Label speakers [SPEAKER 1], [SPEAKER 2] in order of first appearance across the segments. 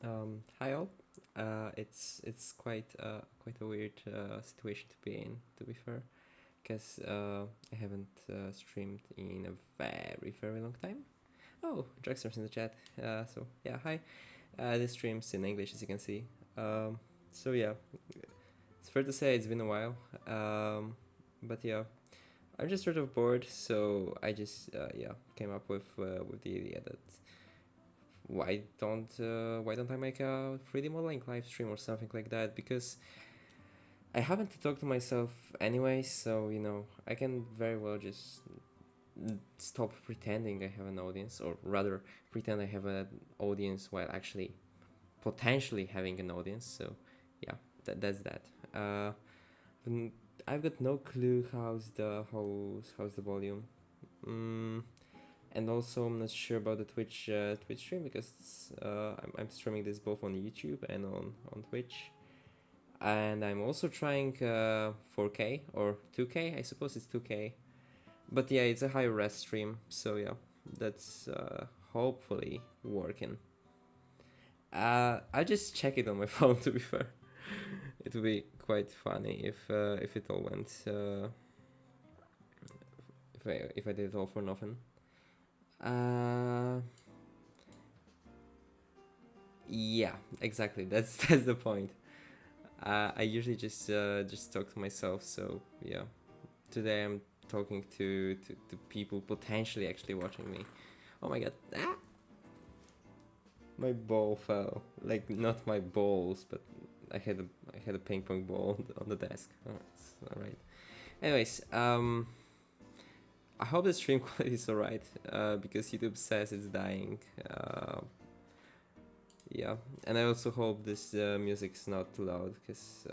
[SPEAKER 1] Hi all. It's quite a weird situation to be in, to be fair, because I haven't streamed in a very long time. Oh, Drexler's in the chat. So yeah, hi. This stream's in English, as you can see. Um, so yeah, it's fair to say it's been a while. But yeah, I'm just sort of bored, so I just came up with the idea that why don't I make a 3D modeling live stream or something like that? Because I happen to talk to myself anyway, so I can very well just stop pretending I have an audience, or rather pretend I have an audience while actually potentially having an audience. So yeah, that's that. Mm, I've got no clue how's the volume. Mm, and also I'm not sure about the Twitch stream because I'm streaming this both on YouTube and on Twitch, and I'm also trying 4K or 2K. I suppose it's 2K, but yeah, it's a high res stream, so yeah, that's hopefully working. I'll just check it on my phone. To be fair, it would be quite funny if it all went if I did it all for nothing. Uh, yeah, exactly. That's that's the point. I usually just talk to myself. So yeah, today I'm talking to people potentially actually watching me. Oh my god! Ah! My ball fell. Like not my balls, but I had a ping pong ball on the desk. Oh, it's all right. Anyways, I hope the stream quality is alright. Because YouTube says it's dying. Yeah, and I also hope this music is not too loud because,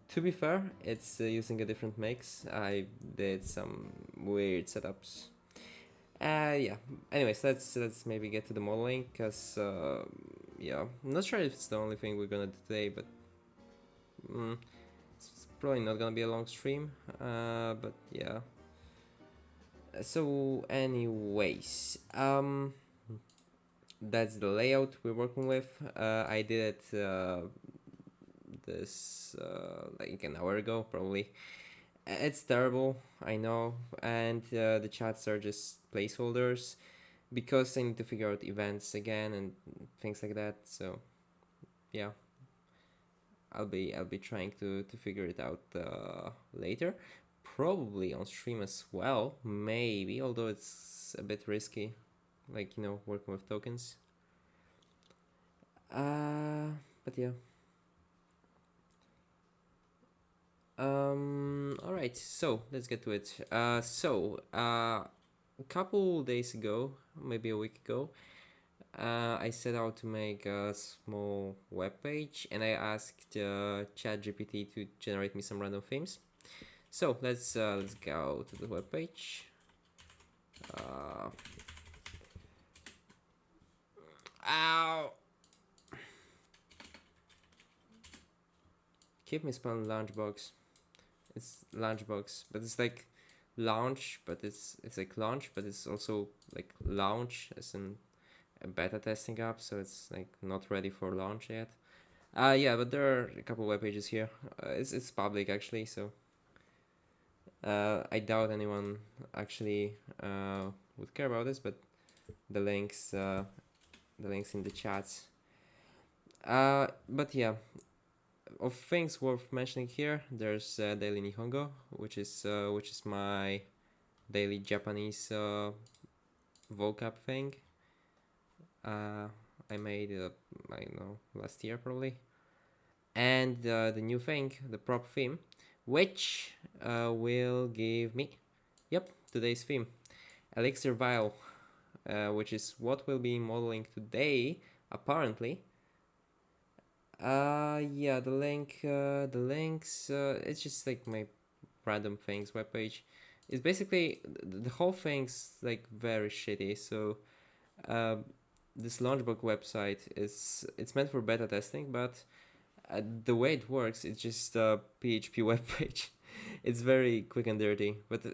[SPEAKER 1] to be fair, it's using a different mix. I did some weird setups. Yeah. Anyways, let's maybe get to the modeling because, yeah, I'm not sure if it's the only thing we're gonna do today, but it's probably not gonna be a long stream. But yeah. So, anyways, that's the layout we're working with. I did it this like an hour ago, probably. It's terrible, I know, and the chats are just placeholders because I need to figure out events again and things like that. So yeah, I'll be trying to figure it out later, probably on stream as well, maybe. Although it's a bit risky, like working with tokens. But yeah. All right. So let's get to it. A couple days ago, maybe a week ago, I set out to make a small web page, and I asked ChatGPT to generate me some random themes. So let's go to the web page. Uh, Ow! Keep me spelling Launchbox. It's Launchbox, but it's like launch, but it's like launch, but it's also like launch as in a beta testing app, so it's like not ready for launch yet. Yeah, but there are a couple web pages here. It's public actually, so I doubt anyone actually would care about this, but the links the links in the chats. But yeah, of things worth mentioning here, there's Daily Nihongo, which is my daily Japanese vocab thing. I made I don't know, last year probably, and the new thing, the prop theme, which will give me, yep, today's theme, Elixir Vial, which is what we'll be modeling today, apparently. Yeah, the links, it's just like my random things webpage. It's basically the whole thing's like very shitty. So, uh, this Launchbook website it's meant for beta testing, but the way it works, it's just a PHP webpage. It's very quick and dirty, but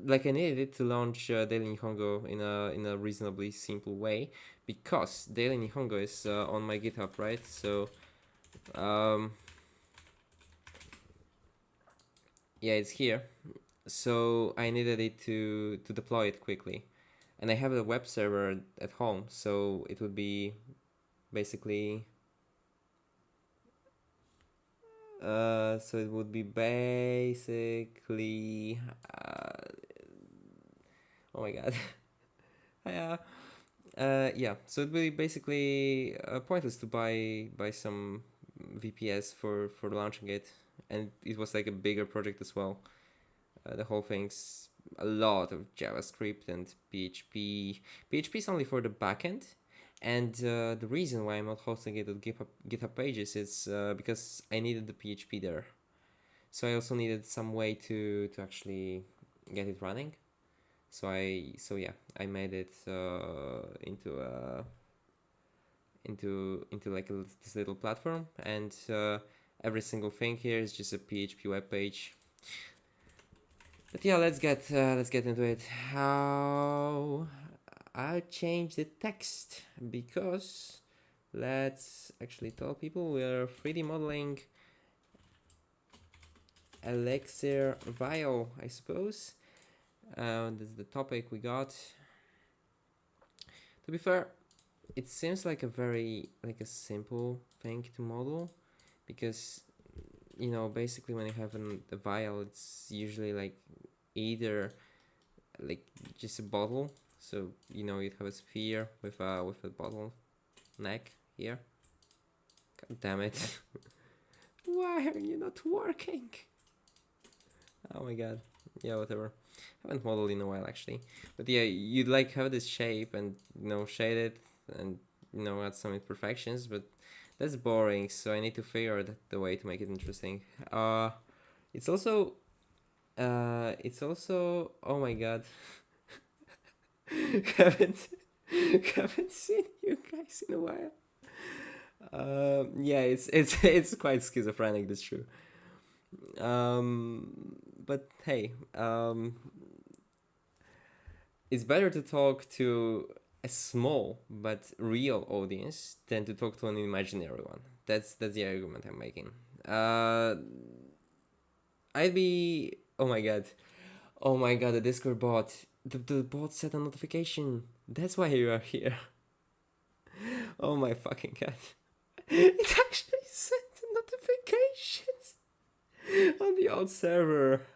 [SPEAKER 1] like I needed it to launch Daily Nihongo in a reasonably simple way, because Daily Nihongo is on my GitHub, right? So um, yeah, it's here. So I needed it to deploy it quickly, and I have a web server at home, so it would be basically so it would be basically oh my god. Yeah. Yeah, so it'd be basically pointless to buy some VPS for launching it, and it was like a bigger project as well. The whole thing's a lot of JavaScript and PHP. PHP is only for the backend, and the reason why I'm not hosting it at GitHub Pages is because I needed the PHP there. So I also needed some way to actually get it running. So yeah, I made it into like this little platform, and every single thing here is just a PHP web page. But yeah, let's get into it. How I'll change the text, because let's actually tell people we're 3D modeling Elixir Vial, I suppose. This is the topic we got. To be fair, it seems like a simple thing to model, because basically when you have a vial, it's usually like either like just a bottle, so you'd have a sphere with a bottle neck here. God damn it. Why are you not working? Oh my god. Yeah, whatever. I haven't modeled in a while actually, but yeah, you'd like have this shape and shade it and add some imperfections, but that's boring, so I need to figure out the way to make it interesting. It's also oh my god. haven't haven't seen you guys in a while. Yeah, it's quite schizophrenic, that's true. But hey, it's better to talk to a small but real audience than to talk to an imaginary one. That's the argument I'm making. I'd be oh my god, the Discord bot. The bot set a notification. That's why you are here. Oh my fucking god. It actually sent notifications on the old server.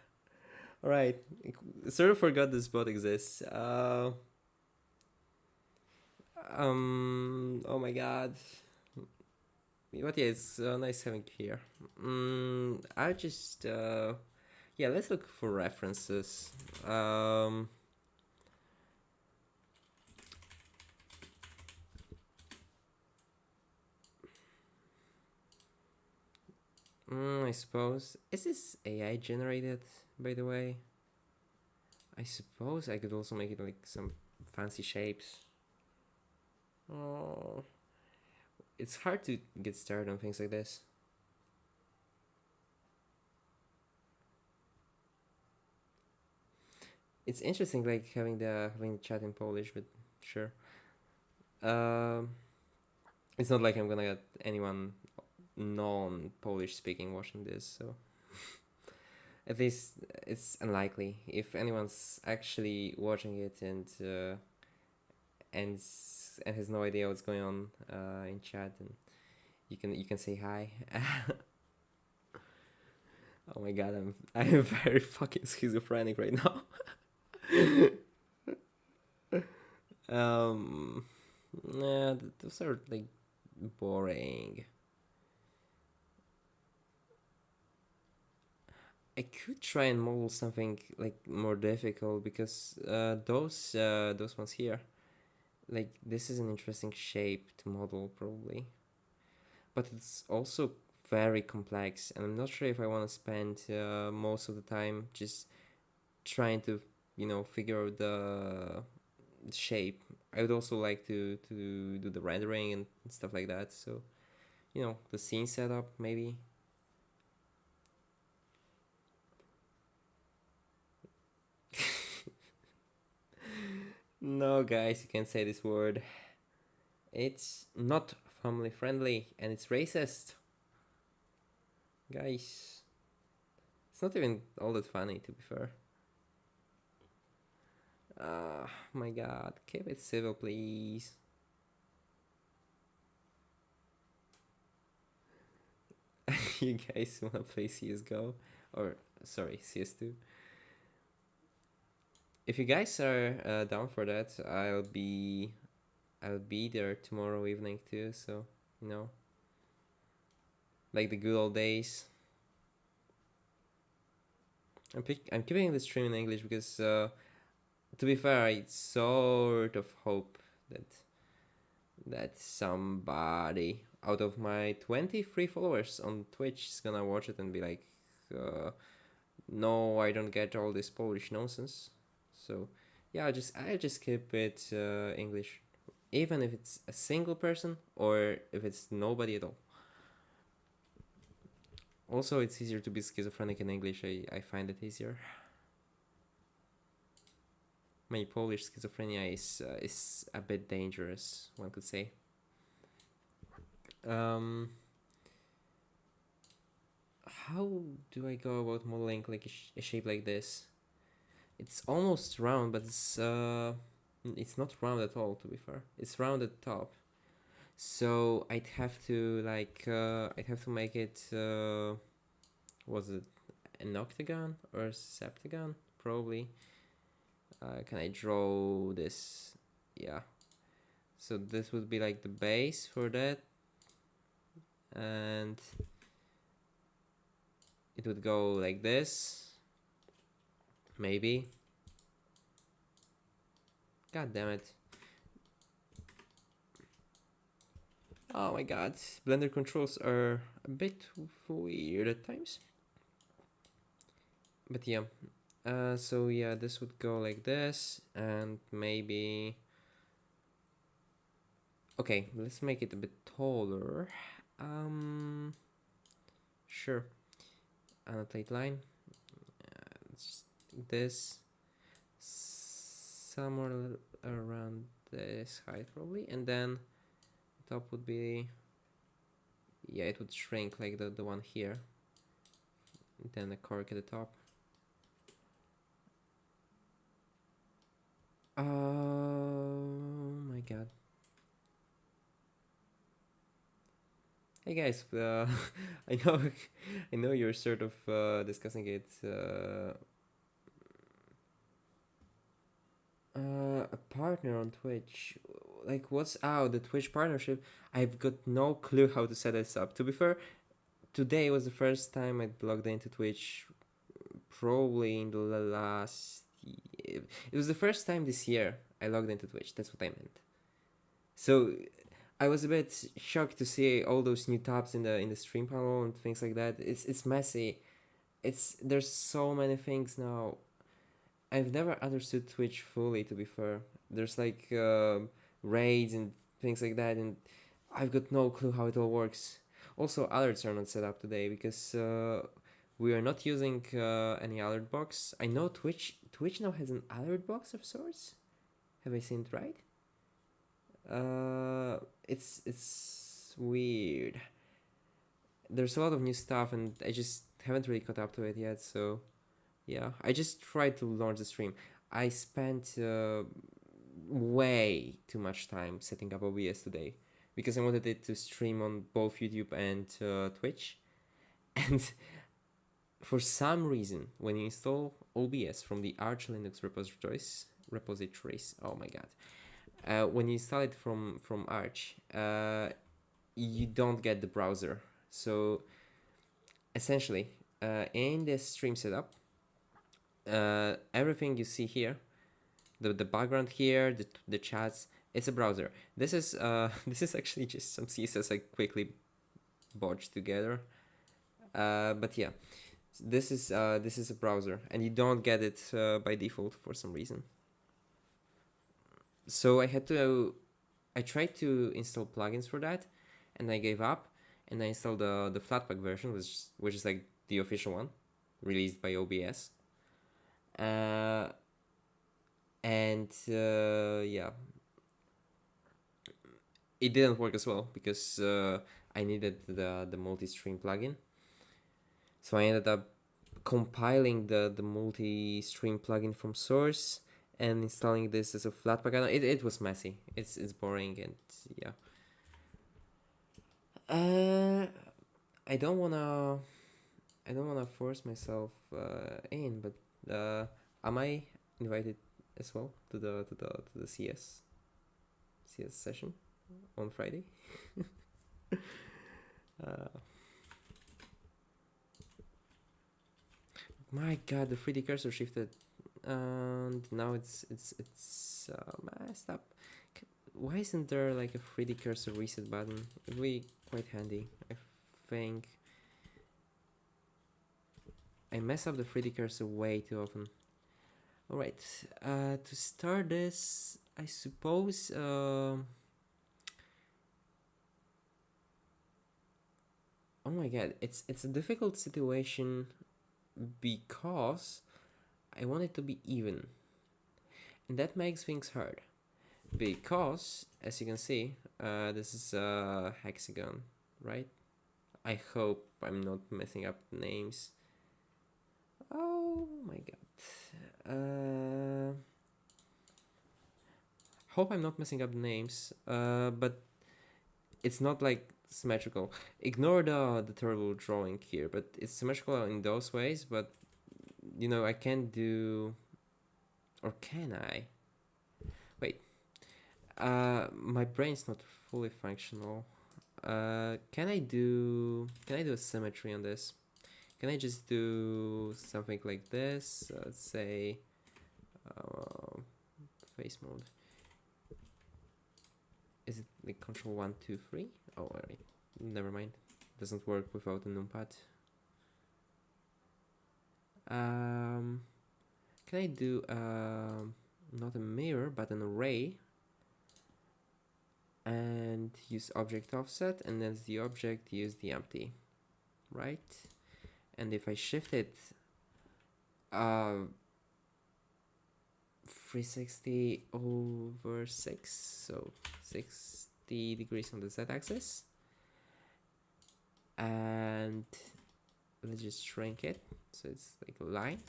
[SPEAKER 1] Alright. Sort of forgot this bot exists. Oh my god. But yeah, it's nice having you here. I'll just yeah, let's look for references. I suppose. Is this AI generated, by the way? I suppose I could also make it like some fancy shapes. Oh, it's hard to get started on things like this. It's interesting, like having the chat in Polish, but sure. It's not like I'm gonna get anyone non-Polish speaking watching this, so at least it's unlikely. If anyone's actually watching it and has no idea what's going on in chat, and you can say hi. Oh my god, I'm very fucking schizophrenic right now. Yeah, those are like boring. I could try and model something like more difficult, because those ones here, like this is an interesting shape to model probably, but it's also very complex, and I'm not sure if I want to spend most of the time just trying to figure out the shape. I would also like to do the rendering and stuff like that, so the scene setup maybe. No, guys, you can't say this word. It's not family friendly and it's racist. Guys, it's not even all that funny, to be fair. My god, keep it civil, please. You guys wanna play CSGO? Or, sorry, CS2? If you guys are down for that, I'll be there tomorrow evening too, so, you know, like the good old days. I'm keeping the stream in English because, to be fair, I sort of hope that somebody out of my 23 followers on Twitch is gonna watch it and be like, no, I don't get all this Polish nonsense. So, yeah, I just keep it English, even if it's a single person or if it's nobody at all. Also, it's easier to be schizophrenic in English. I find it easier. My Polish schizophrenia is a bit dangerous, one could say. How do I go about modeling like a shape like this? It's almost round, but it's not round at all. To be fair, it's round at the top. So I'd have to I'd have to make it was it an octagon or a septagon? Probably. Can I draw this? Yeah. So this would be like the base for that, and it would go like this. Maybe. God damn it. Oh my god, Blender controls are a bit weird at times. But yeah, so yeah, this would go like this, and maybe... Okay, let's make it a bit taller. Sure. Annotate line. This somewhere around this height probably, and then top would be, yeah, it would shrink like the one here, then a cork at the top. Oh my god. Hey guys, I know you're sort of discussing it. A partner on Twitch, like what's out the Twitch partnership? I've got no clue how to set this up. To be fair, today was the first time I logged into Twitch. Probably in the last. It was the first time this year I logged into Twitch. That's what I meant. So I was a bit shocked to see all those new tabs in the stream panel and things like that. It's messy. There's so many things now. I've never understood Twitch fully, to be fair. There's like raids and things like that, and I've got no clue how it all works. Also, alerts are not set up today because we are not using any alert box. I know Twitch now has an alert box of sorts. Have I seen it right? It's weird. There's a lot of new stuff, and I just haven't really caught up to it yet. So yeah, I just tried to launch the stream. I spent way too much time setting up OBS today because I wanted it to stream on both YouTube and Twitch. And for some reason, when you install OBS from the Arch Linux repositories, oh my god, when you install it from Arch, you don't get the browser. So essentially, in the stream setup, everything you see here, the background here, the chats, it's a browser. This is this is actually just some CSS I quickly bodged together. But yeah, this is a browser, and you don't get it by default for some reason. So I tried to install plugins for that, and I gave up, and I installed the Flatpak version, which is like the official one, released by OBS. And yeah, it didn't work as well because I needed the multi-stream plugin. So I ended up compiling the multi-stream plugin from source and installing this as a Flatpak. It was messy. It's boring, and yeah. I don't wanna force myself in, but am I invited as well to the CS session on Friday? uh, my God, the 3D cursor shifted, and now it's messed up. Why isn't there like a 3D cursor reset button? It would be quite handy, I think. I mess up the 3D cursor way too often. Alright, to start this, I suppose... oh my god, it's a difficult situation because I want it to be even. And that makes things hard. Because, as you can see, this is a hexagon, right? I hope I'm not messing up names. Oh my god. Hope I'm not messing up names. But it's not like symmetrical. Ignore the terrible drawing here, but it's symmetrical in those ways, but you know, I can't do, or can I? Wait. My brain's not fully functional. Can I do a symmetry on this? Can I just do something like this? Let's say face mode. Is it like control 1, 2, 3? Oh, alright. Never mind. Doesn't work without a numpad. Can I do not a mirror but an array and use object offset, and as the object use the empty, right? And if I shift it 360 over 6, so 60 degrees on the z-axis, and let's just shrink it so it's like a line,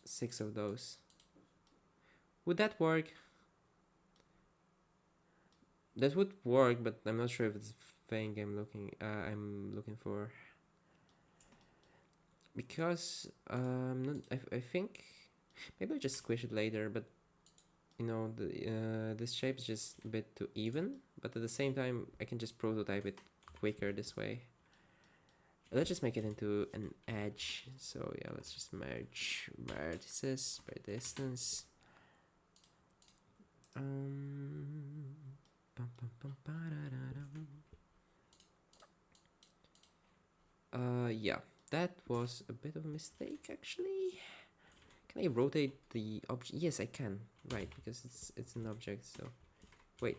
[SPEAKER 1] 6 of those. Would that work? That would work, but I'm not sure if it's the thing I'm looking for, because I think maybe I'll just squish it later, but you know, this shape is just a bit too even, but at the same time I can just prototype it quicker this way. Let's just make it into an edge. So yeah, let's just merge vertices by distance. Yeah, that was a bit of a mistake actually. Can I rotate the object? Yes, I can. Right, because it's an object. So wait.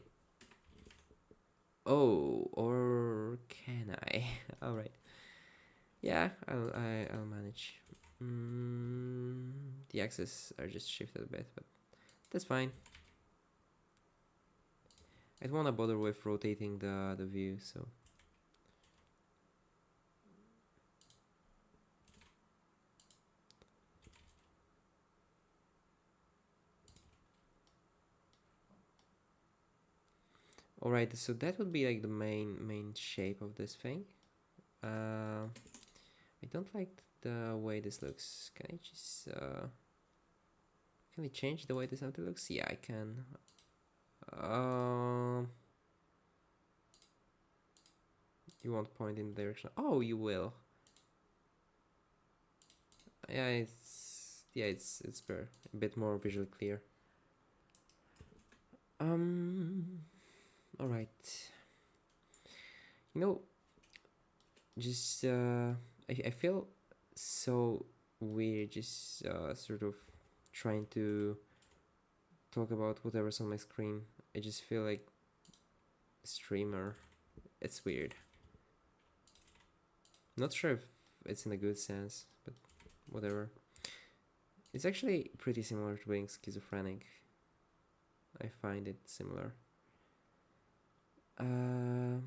[SPEAKER 1] Oh, or can I? All right. Yeah, I'll manage. The axes are just shifted a bit, but that's fine. I don't want to bother with rotating the view, so. Alright, so that would be like the main shape of this thing. I don't like the way this looks. Can I just can I change the way this empty looks? Yeah, I can. You won't point in the direction. Oh, you will. Yeah, it's better, a bit more visually clear. All right. You know, just I feel so weird just sort of trying to talk about whatever's on my screen. I just feel like a streamer. It's weird. Not sure if it's in a good sense, but whatever. It's actually pretty similar to being schizophrenic. I find it similar. And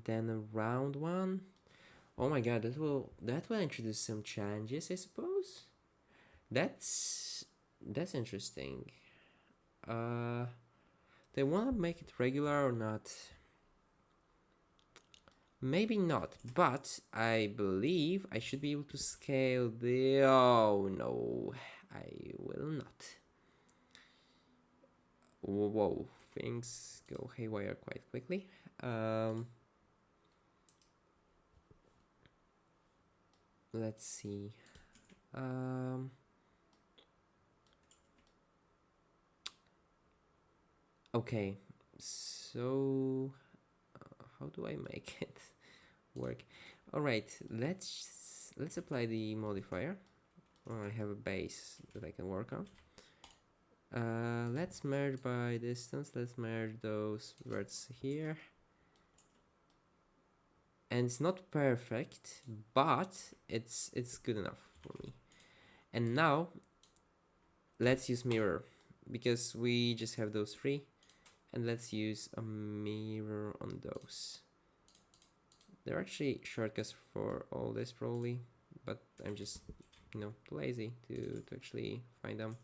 [SPEAKER 1] then a round one. Oh my god, that will introduce some challenges, I suppose. That's interesting. They wanna make it regular or not? Maybe not, but I believe I should be able to scale the... Oh no, I will not. Whoa, things go haywire quite quickly. Let's see. Okay, so how do I make it work? All right, let's apply the modifier. Oh, I have a base that I can work on. Let's merge by distance. Let's merge those words here. And it's not perfect, but it's good enough for me. And now let's use mirror, because we just have those three, and let's use a mirror on those. There are actually shortcuts for all this probably, but I'm just, you know, too lazy to actually find them.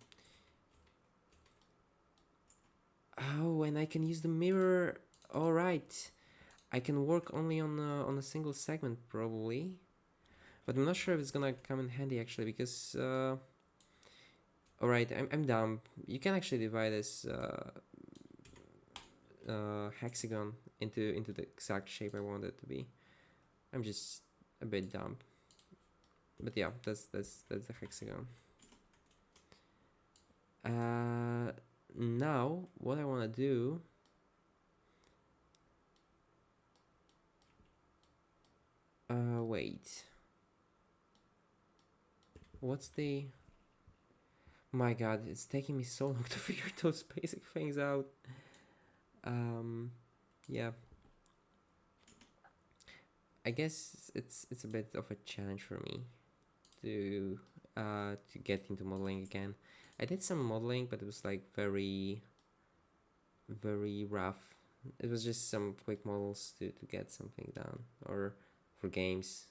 [SPEAKER 1] Oh, and I can use the mirror. All right, I can work only on a single segment probably, but I'm not sure if it's gonna come in handy actually, because all right, I'm dumb. You can actually divide this hexagon into the exact shape I want it to be. I'm just a bit dumb, but yeah, that's the hexagon. Now what I want to do, wait, what's the... My god, it's taking me so long to figure those basic things out. Yeah, I guess it's a bit of a challenge for me to get into modeling again. I did some modeling, but it was like very rough. It was just some quick models to get something done, or for games.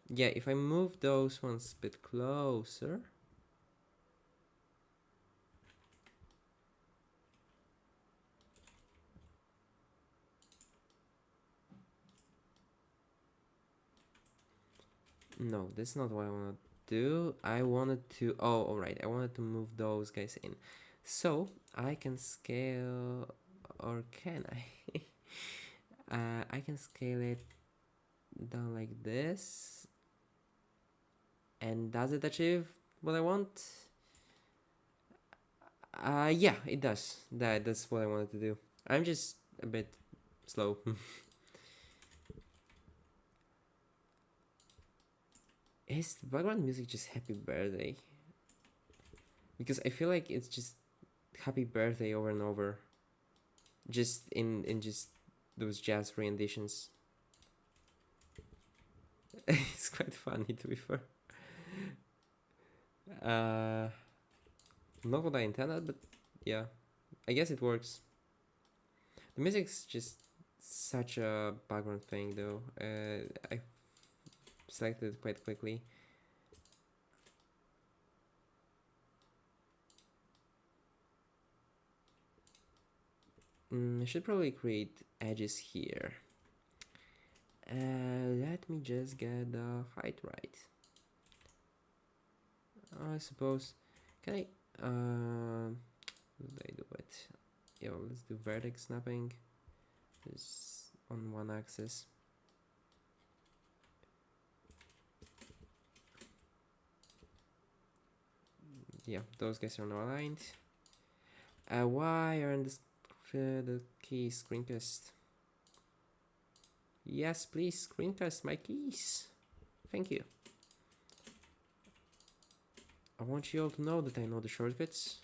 [SPEAKER 1] Yeah, if I move those ones a bit closer. No, that's not what I want to do. I wanted to... Oh, alright. I wanted to move those guys in. So, I can scale... Or can I? I can scale it down like this. And does it achieve what I want? Yeah, it does. That's what I wanted to do. I'm just a bit slow. Is the background music just happy birthday? Because I feel like it's just happy birthday over and over. Just in just those jazz renditions. It's quite funny to be fair. Not what I intended, but yeah, I guess it works. The music's just such a background thing though. I selected it quite quickly. I should probably create edges here. Let me just get the height right. I suppose. Can I? Did I do it? Yeah, let's do vertex snapping. Just on one axis. Yeah, those guys are now aligned. Why aren't the keys screencast? Yes, please screencast my keys. Thank you. I want you all to know that I know the shortcuts.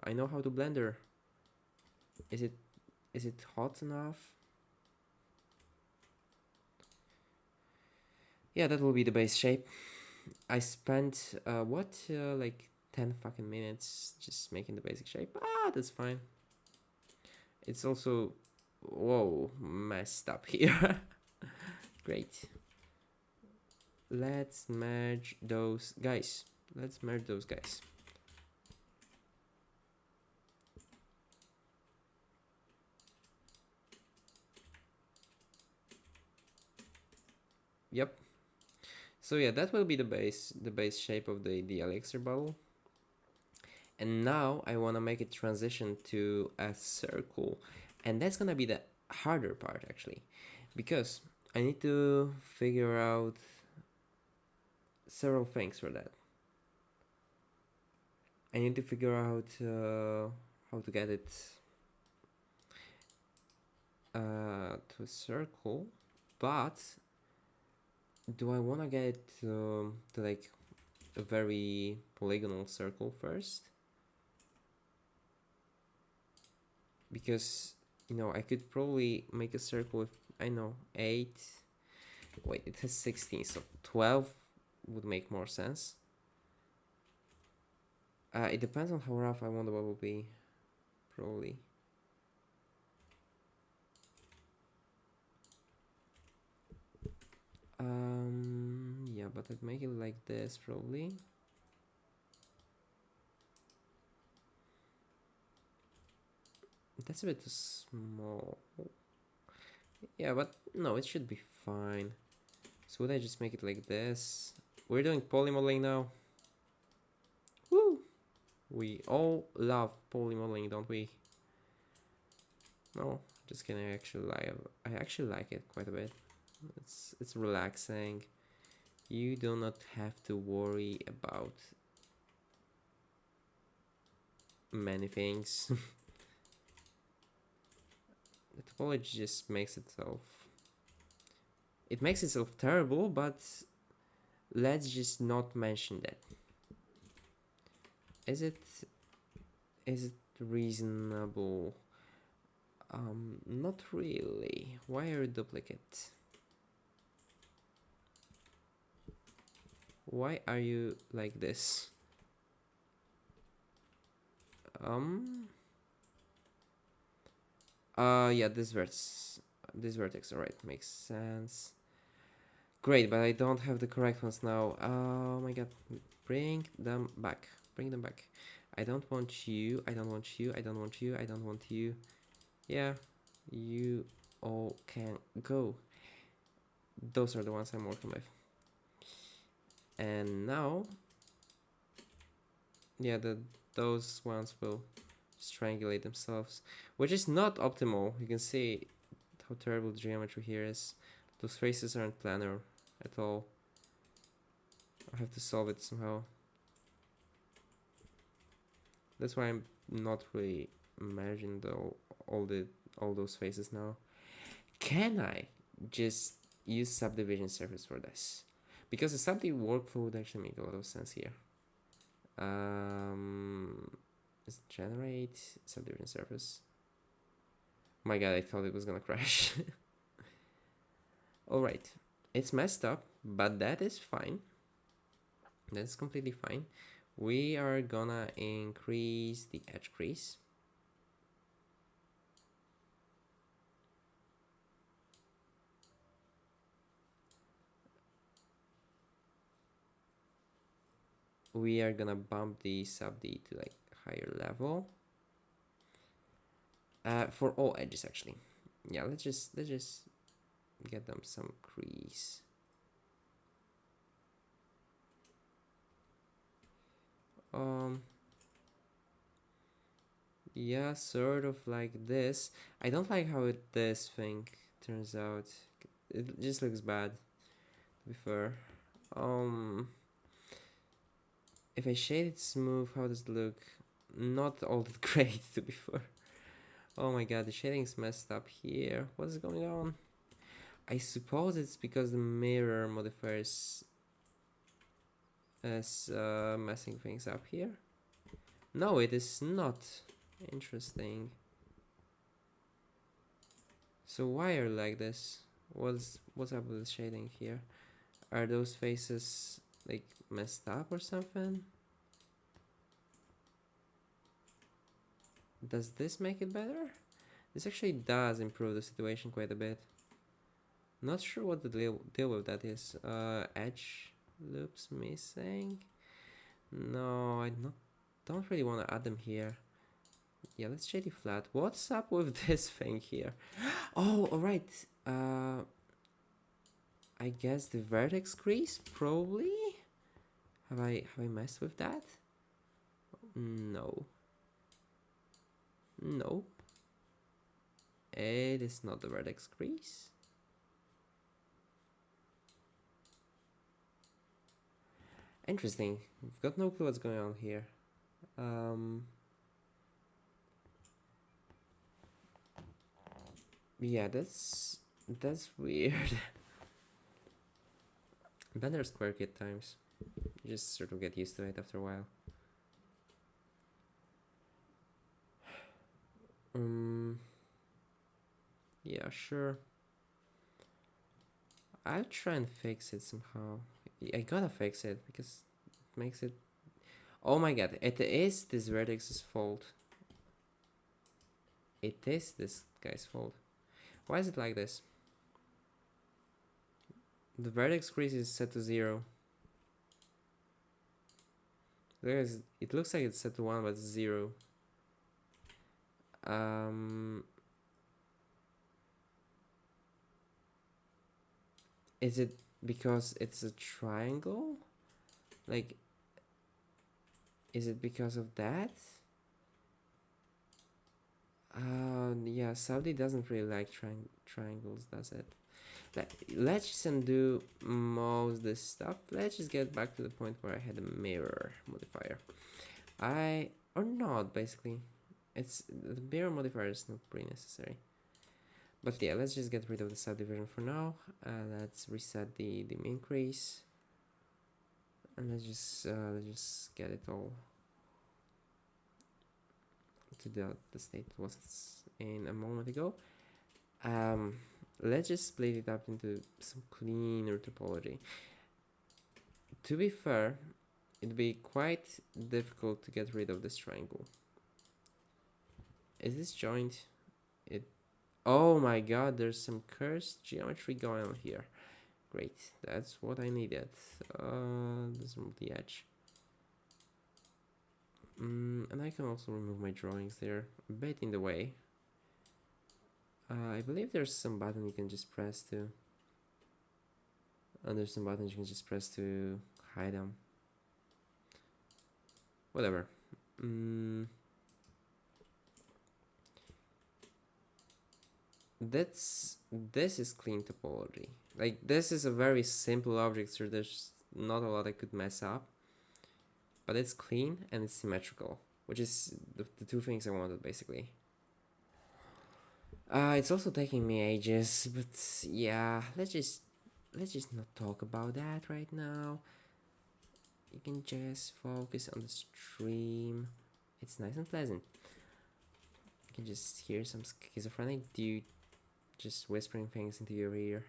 [SPEAKER 1] I know how to Blender. Is it hot enough? Yeah, that will be the base shape. I spent like 10 fucking minutes just making the basic shape. Ah, that's fine. It's also, whoa, messed up here. Great. Let's merge those guys. Let's merge those guys. Yep. So yeah, that will be the base shape of the elixir bottle. And now I want to make it transition to a circle, and that's gonna be the harder part actually, because I need to figure out several things for that. I need to figure out how to get it to a circle, but do I want to get it to like a very polygonal circle first? Because I could probably make a circle with, I know, 8. Wait, it has 16, so 12 would make more sense. It depends on how rough I want the bubble be, probably. Yeah, but I'd make it like this, probably. That's a bit too small. Yeah, but no, it should be fine. So would I just make it like this? We're doing polymodeling now. Woo! We all love polymodeling, don't we? No, just kidding. I actually like it quite a bit. It's relaxing. You do not have to worry about many things. The topology just makes itself. It makes itself terrible, but let's just not mention that. Is it reasonable? Not really. Why are you duplicate? Why are you like this? Yeah, this vertex, alright, makes sense. Great, but I don't have the correct ones now. Oh my god, bring them back. Bring them back. I don't want you, I don't want you, I don't want you, I don't want you. Yeah, you all can go. Those are the ones I'm working with. And now, yeah, those ones will strangulate themselves, which is not optimal. You can see how terrible the geometry here is. Those faces aren't planar at all. I have to solve it somehow. That's why I'm not really managing all those faces now. Can I just use subdivision surface for this? Because the subdiv workflow would actually make a lot of sense here. Let's generate subdivision surface. My god, I thought it was gonna crash. Alright, it's messed up, but that is fine. That's completely fine. We are gonna increase the edge crease. We are gonna bump the sub D to like higher level. For all edges actually. Yeah, let's just get them some crease. Yeah, sort of like this. I don't like how this thing turns out. It just looks bad, to be fair. If I shade it smooth, how does it look? Not all that great, to be fair. Oh my god, the shading's messed up here. What is going on? I suppose it's because the mirror modifiers is messing things up here. No, it is not. Interesting. So why are like this? What's up with the shading here? Are those faces like messed up or something? Does this make it better? This actually does improve the situation quite a bit. Not sure what the deal with that is. Edge loops missing. No, don't really want to add them here. Yeah, let's shady flat. What's up with this thing here? Oh, alright. I guess the vertex crease, probably? Have I messed with that? No. No. It is not the vertex crease. Interesting. We've got no clue what's going on here. Yeah, that's weird. Bender square kit times. You just sort of get used to it after a while. Yeah, sure. I'll try and fix it somehow. I gotta fix it because it makes it. Oh my god! It is this vertex's fault. It is this guy's fault. Why is it like this? The vertex crease is set to 0. It looks like it's set to 1, but it's 0. Is it because it's a triangle? Like, is it because of that? Yeah, Saudi doesn't really like triangles, does it? Let's just undo most of this stuff. Let's just get back to the point where I had a mirror modifier. Or not, basically. It's the mirror modifier is not pretty necessary. But yeah, let's just get rid of the subdivision for now. Let's reset the main crease. And let's just get it all to the state it was in a moment ago. Let's just split it up into some cleaner topology. To be fair, it'd be quite difficult to get rid of this triangle. Is this joint? Oh my god, there's some cursed geometry going on here. Great, that's what I needed. Let's remove the edge. And I can also remove my drawings there, a bit in the way. I believe there's some button you can just press to. And there's some buttons you can just press to hide them. Whatever. This is clean topology. Like, this is a very simple object, so there's not a lot I could mess up. But it's clean and it's symmetrical, which is the two things I wanted, basically. It's also taking me ages, but yeah, let's just not talk about that right now. You can just focus on the stream. It's nice and pleasant. You can just hear some schizophrenic dude just whispering things into your ear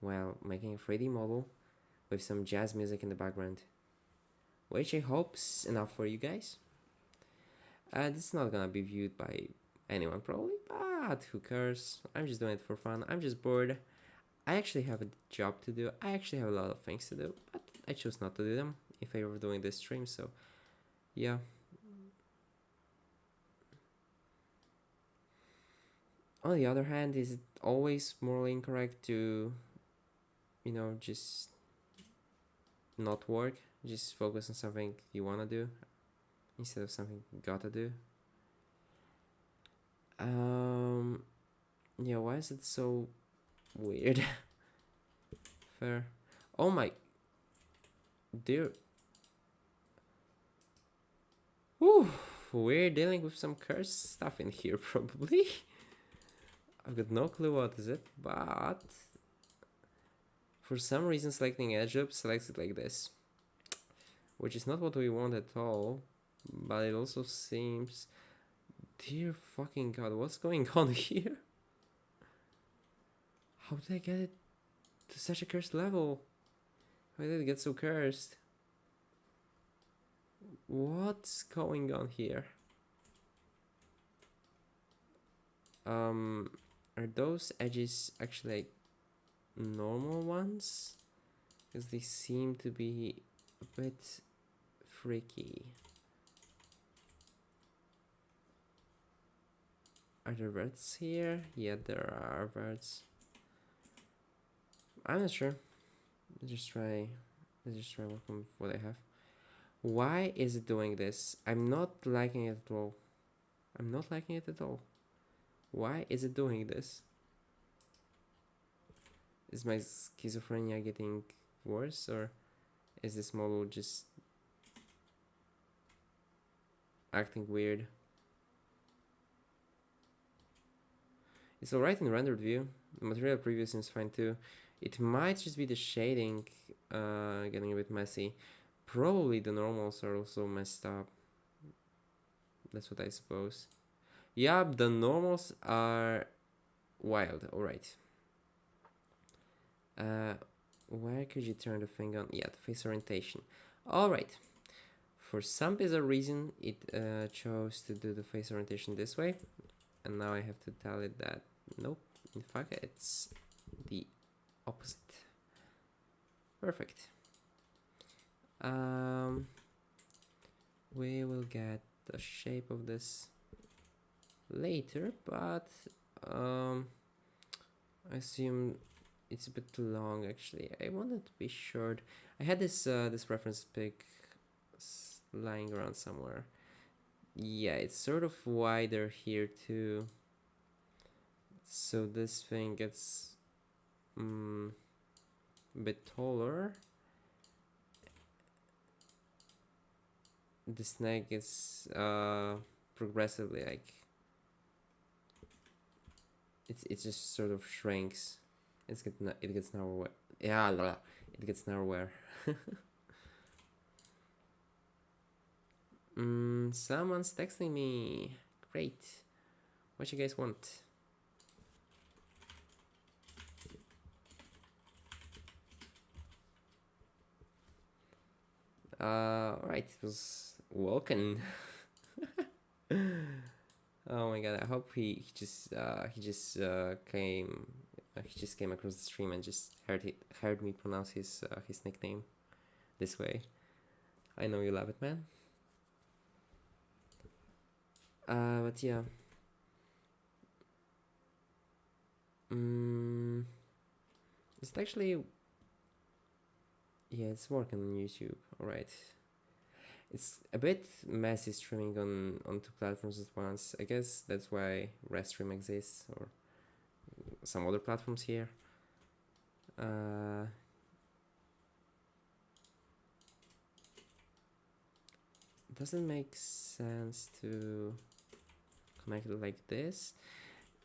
[SPEAKER 1] while making a 3D model with some jazz music in the background, which I hope's enough for you guys. This is not gonna be viewed by anyone probably, but who cares? I'm just doing it for fun. I'm just bored. I actually have a job to do. I actually have a lot of things to do, but I chose not to do them in favor of doing this stream, so yeah. On the other hand, is it always morally incorrect to, just not work? Just focus on something you want to do instead of something you gotta do? Yeah, why is it so weird? Fair. Oh my dear. Whew, we're dealing with some cursed stuff in here, probably. I've got no clue what is it, but for some reason selecting edge up selects it like this, which is not what we want at all, but it also seems... Dear fucking god, what's going on here? How did I get it to such a cursed level? Why did it get so cursed? What's going on here? Are those edges actually like normal ones? Because they seem to be a bit freaky. Are there verts here? Yeah, there are verts. I'm not sure. Let's just try working with what I have. Why is it doing this? I'm not liking it at all. I'm not liking it at all. Why is it doing this? Is my schizophrenia getting worse, or is this model just acting weird? It's alright in rendered view. The material preview seems fine too. It might just be the shading getting a bit messy. Probably the normals are also messed up. That's what I suppose. Yeah, the normals are wild. Alright. Where could you turn the thing on? Yeah, the face orientation. Alright. For some bizarre reason, it chose to do the face orientation this way. And now I have to tell it that, nope, in fact, it's the opposite. Perfect. We will get the shape of this later, but I assume it's a bit too long actually. I wanted to be short. I had this this reference pic lying around somewhere. Yeah, it's sort of wider here too. So this thing gets a bit taller. This neck is progressively like it just sort of shrinks. It gets narrower. Yeah, it gets narrower. Someone's texting me. Great. What you guys want? Alright, it was Vulcan. Oh my god, I hope he just came across the stream and just heard me pronounce his nickname this way. I know you love it, man. But yeah. It's actually, yeah, it's working on YouTube. Alright. It's a bit messy streaming on two platforms at once. I guess that's why Restream exists, or some other platforms here. It doesn't make sense to connect it like this.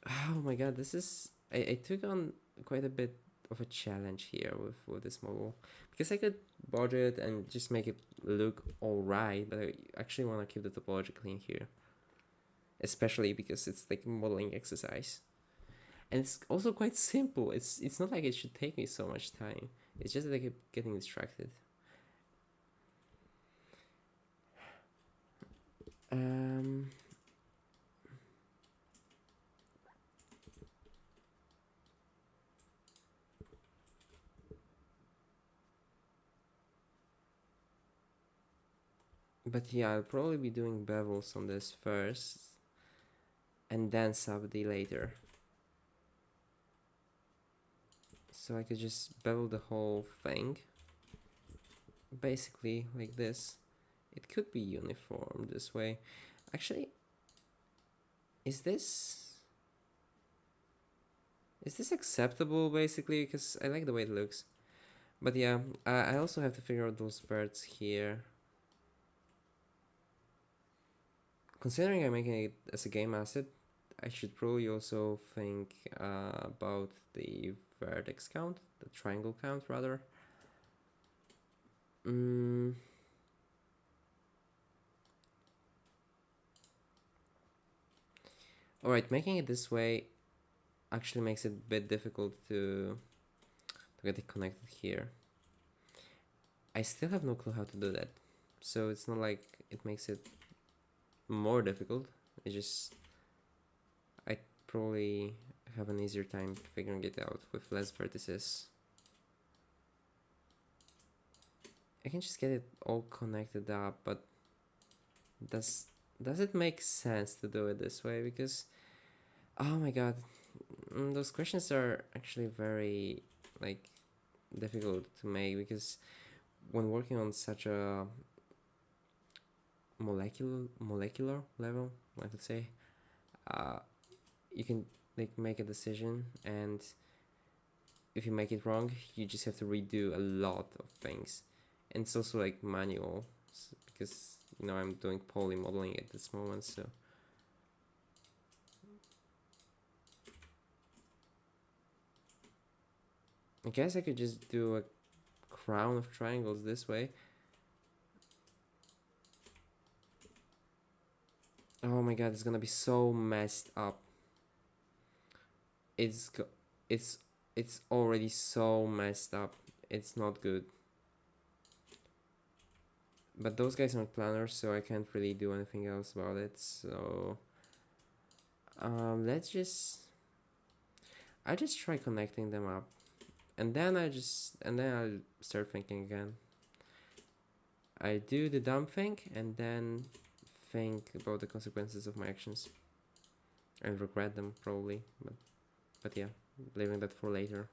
[SPEAKER 1] Oh my god, this is... I took on quite a bit of a challenge here with this model, because I could budget and just make it look alright, but I actually want to keep the topology clean here, especially because it's like a modeling exercise, and it's also quite simple. It's not like it should take me so much time. It's just that I keep getting distracted. But yeah, I'll probably be doing bevels on this first, and then sub-D later. So I could just bevel the whole thing, basically like this. It could be uniform this way. Actually, is this acceptable, basically? Because I like the way it looks. But yeah, I also have to figure out those verts here. Considering I'm making it as a game asset, I should probably also think about the vertex count, the triangle count rather. Alright, making it this way actually makes it a bit difficult to get it connected here. I still have no clue how to do that. So it's not like it makes it more difficult. It just, I probably have an easier time figuring it out with less vertices. I can just get it all connected up, but does it make sense to do it this way? Because, oh my god, those questions are actually very like difficult to make, because when working on such a molecular level, I could say, you can like make a decision, and if you make it wrong, you just have to redo a lot of things. And it's also like manual, because I'm doing poly modeling at this moment, so I guess I could just do a crown of triangles this way. Oh my god, it's gonna be so messed up. It's it's already so messed up. It's not good. But those guys aren't planners, so I can't really do anything else about it. So let's just, I just try connecting them up, and then I'll start thinking again. I do the dumb thing and then think about the consequences of my actions and regret them probably, but yeah, leaving that for later.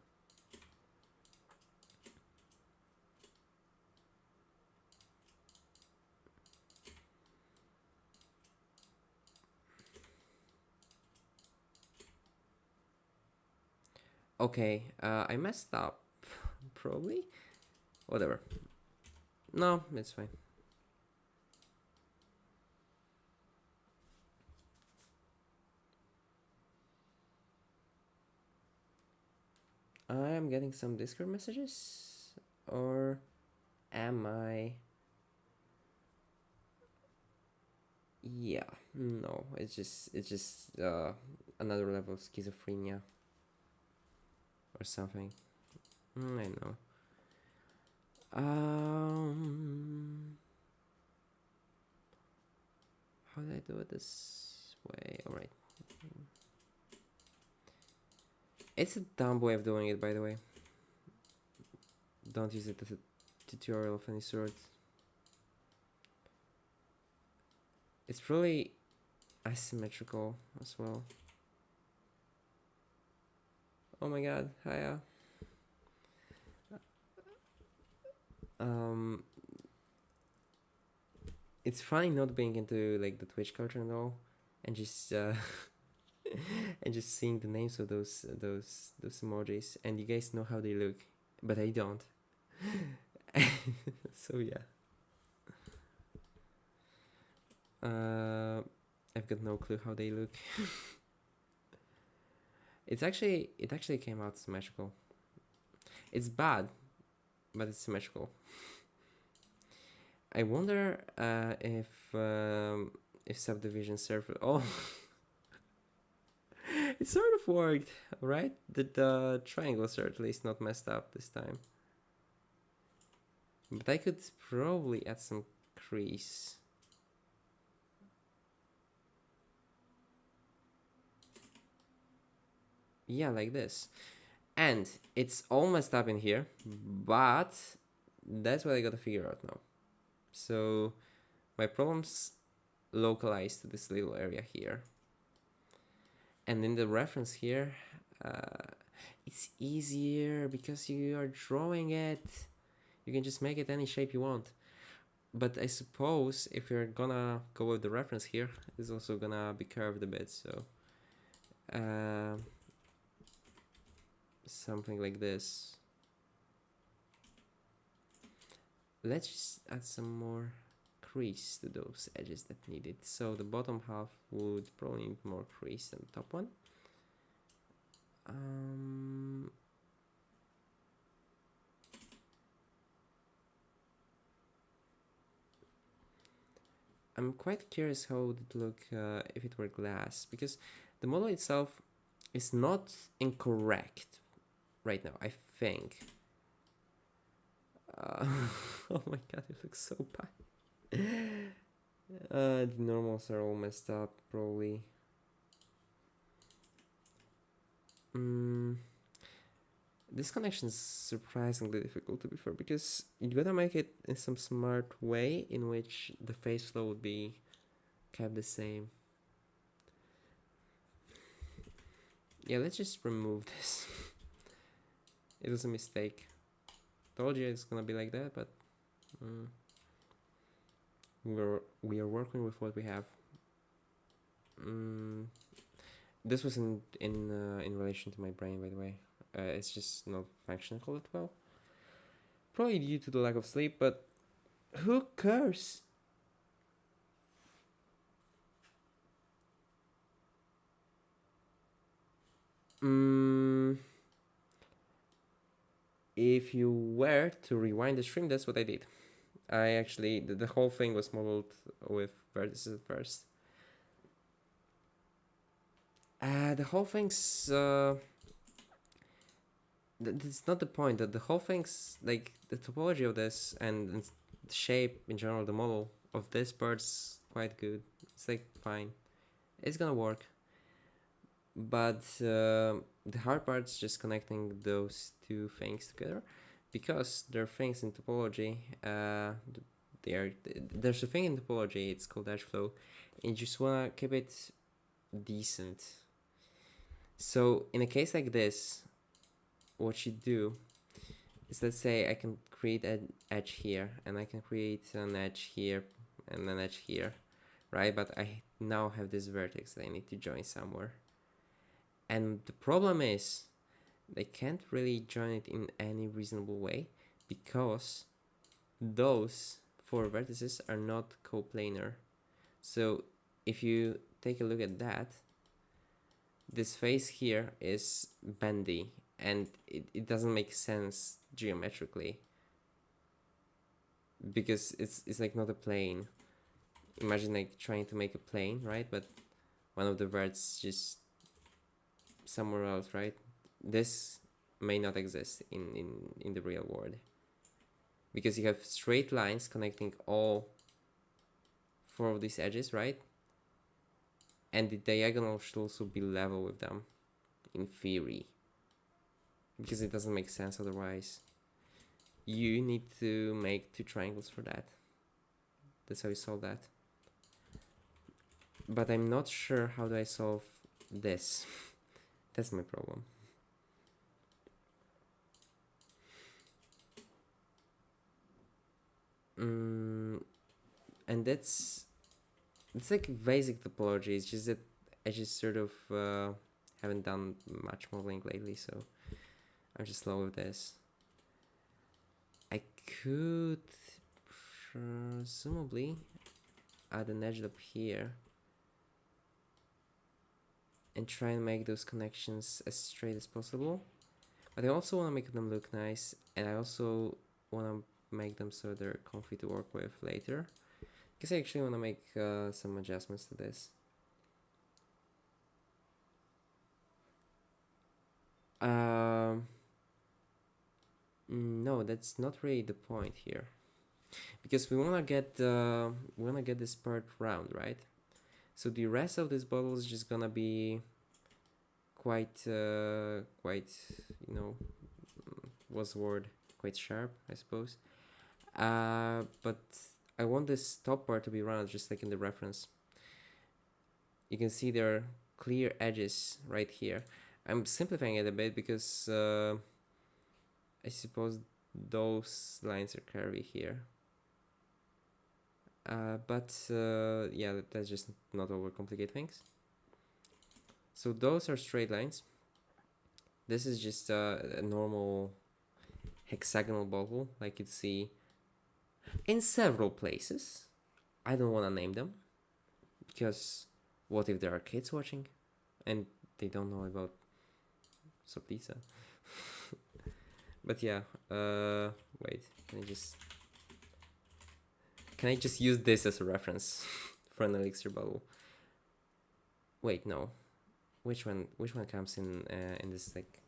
[SPEAKER 1] Okay, I messed up probably. Whatever. No, it's fine. I am getting some Discord messages, or am I? Yeah, no, it's just another level of schizophrenia or something. I know. How did I do it this way? All right. It's a dumb way of doing it, by the way. Don't use it as a tutorial of any sort. It's really asymmetrical as well. Oh my god, hiya. It's funny not being into like the Twitch culture and all, and just and just seeing the names of those emojis, and you guys know how they look, but I don't. So yeah. I've got no clue how they look. It actually came out symmetrical. It's bad, but it's symmetrical. I wonder if subdivision surface. Oh, it sort of worked, right? The triangles are at least not messed up this time. But I could probably add some crease. Yeah, like this. And it's all messed up in here, but that's what I gotta figure out now. So my problem's localized to this little area here. And in the reference here, it's easier because you are drawing it. You can just make it any shape you want. But I suppose if you're gonna go with the reference here, it's also gonna be curved a bit, so something like this. Let's just add some more crease to those edges that need it. So the bottom half would probably need more crease than the top one. I'm quite curious how it would look if it were glass, because the model itself is not incorrect right now, I think. Uh, oh my god, it looks so bad. The normals are all messed up, probably. This connection is surprisingly difficult, to be fair, because you gotta make it in some smart way in which the phase flow would be kept the same. Yeah, let's just remove this. It was a mistake. Told you it's gonna be like that, but we are working with what we have. This was in relation to my brain, by the way. It's just not functioning all that well. Probably due to the lack of sleep, but who cares? If you were to rewind the stream, that's what I did. I actually, the whole thing was modeled with vertices at first. The whole thing's that's not the point. That the whole thing's like the topology of this and the shape in general, the model of this bird's quite good. It's like fine, it's gonna work. But the hard part's just connecting those two things together, because there are things in topology. There's a thing in topology. It's called edge flow, and you just wanna keep it decent. So in a case like this, what you do is, let's say I can create an edge here, and I can create an edge here and an edge here, right? But I now have this vertex that I need to join somewhere. And the problem is they can't really join it in any reasonable way, because those four vertices are not coplanar. So if you take a look at that, this face here is bendy, and it doesn't make sense geometrically, because it's like not a plane. Imagine like trying to make a plane, right? But one of the verts just somewhere else, right? This may not exist in the real world, because you have straight lines connecting all four of these edges, right? And the diagonal should also be level with them, in theory, because it doesn't make sense otherwise. You need to make two triangles for that. That's how you solve that. But I'm not sure how do I solve this. That's my problem. And it's like basic topology. It's just that I just sort of haven't done much modeling lately, so I'm just slow with this. I could presumably add an edge up here and try and make those connections as straight as possible. But I also want to make them look nice, and I also want to make them so they're comfy to work with later, because I actually want to make some adjustments to this. No, that's not really the point here, because we wanna get this part round, right? So the rest of this bottle is just gonna be quite you know, what's the word? Quite sharp, I suppose. But I want this top part to be round, just like in the reference. You can see there are clear edges right here. I'm simplifying it a bit because I suppose those lines are curvy here. Yeah, that's just not overcomplicate things. So those are straight lines. This is just a normal hexagonal bubble, like you'd see in several places. I don't want to name them, because what if there are kids watching and they don't know about Soplica? But yeah, wait, can I just use this as a reference for an elixir bubble? Wait, no. Which one comes in this like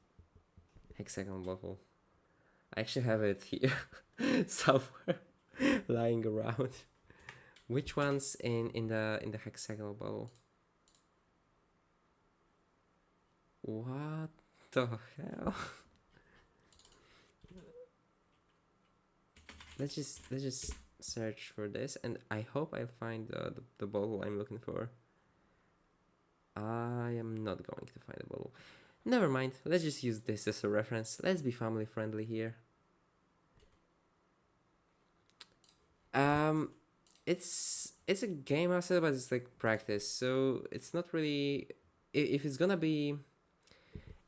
[SPEAKER 1] hexagonal bubble? I actually have it here somewhere lying around. Which one's in the hexagonal bottle? What the hell? Let's just search for this, and I hope I find the bottle I'm looking for. I am not going to find the bottle. Never mind. Let's just use this as a reference. Let's be family friendly here. Um, it's a game asset, but it's like practice, so it's not really. If it's gonna be,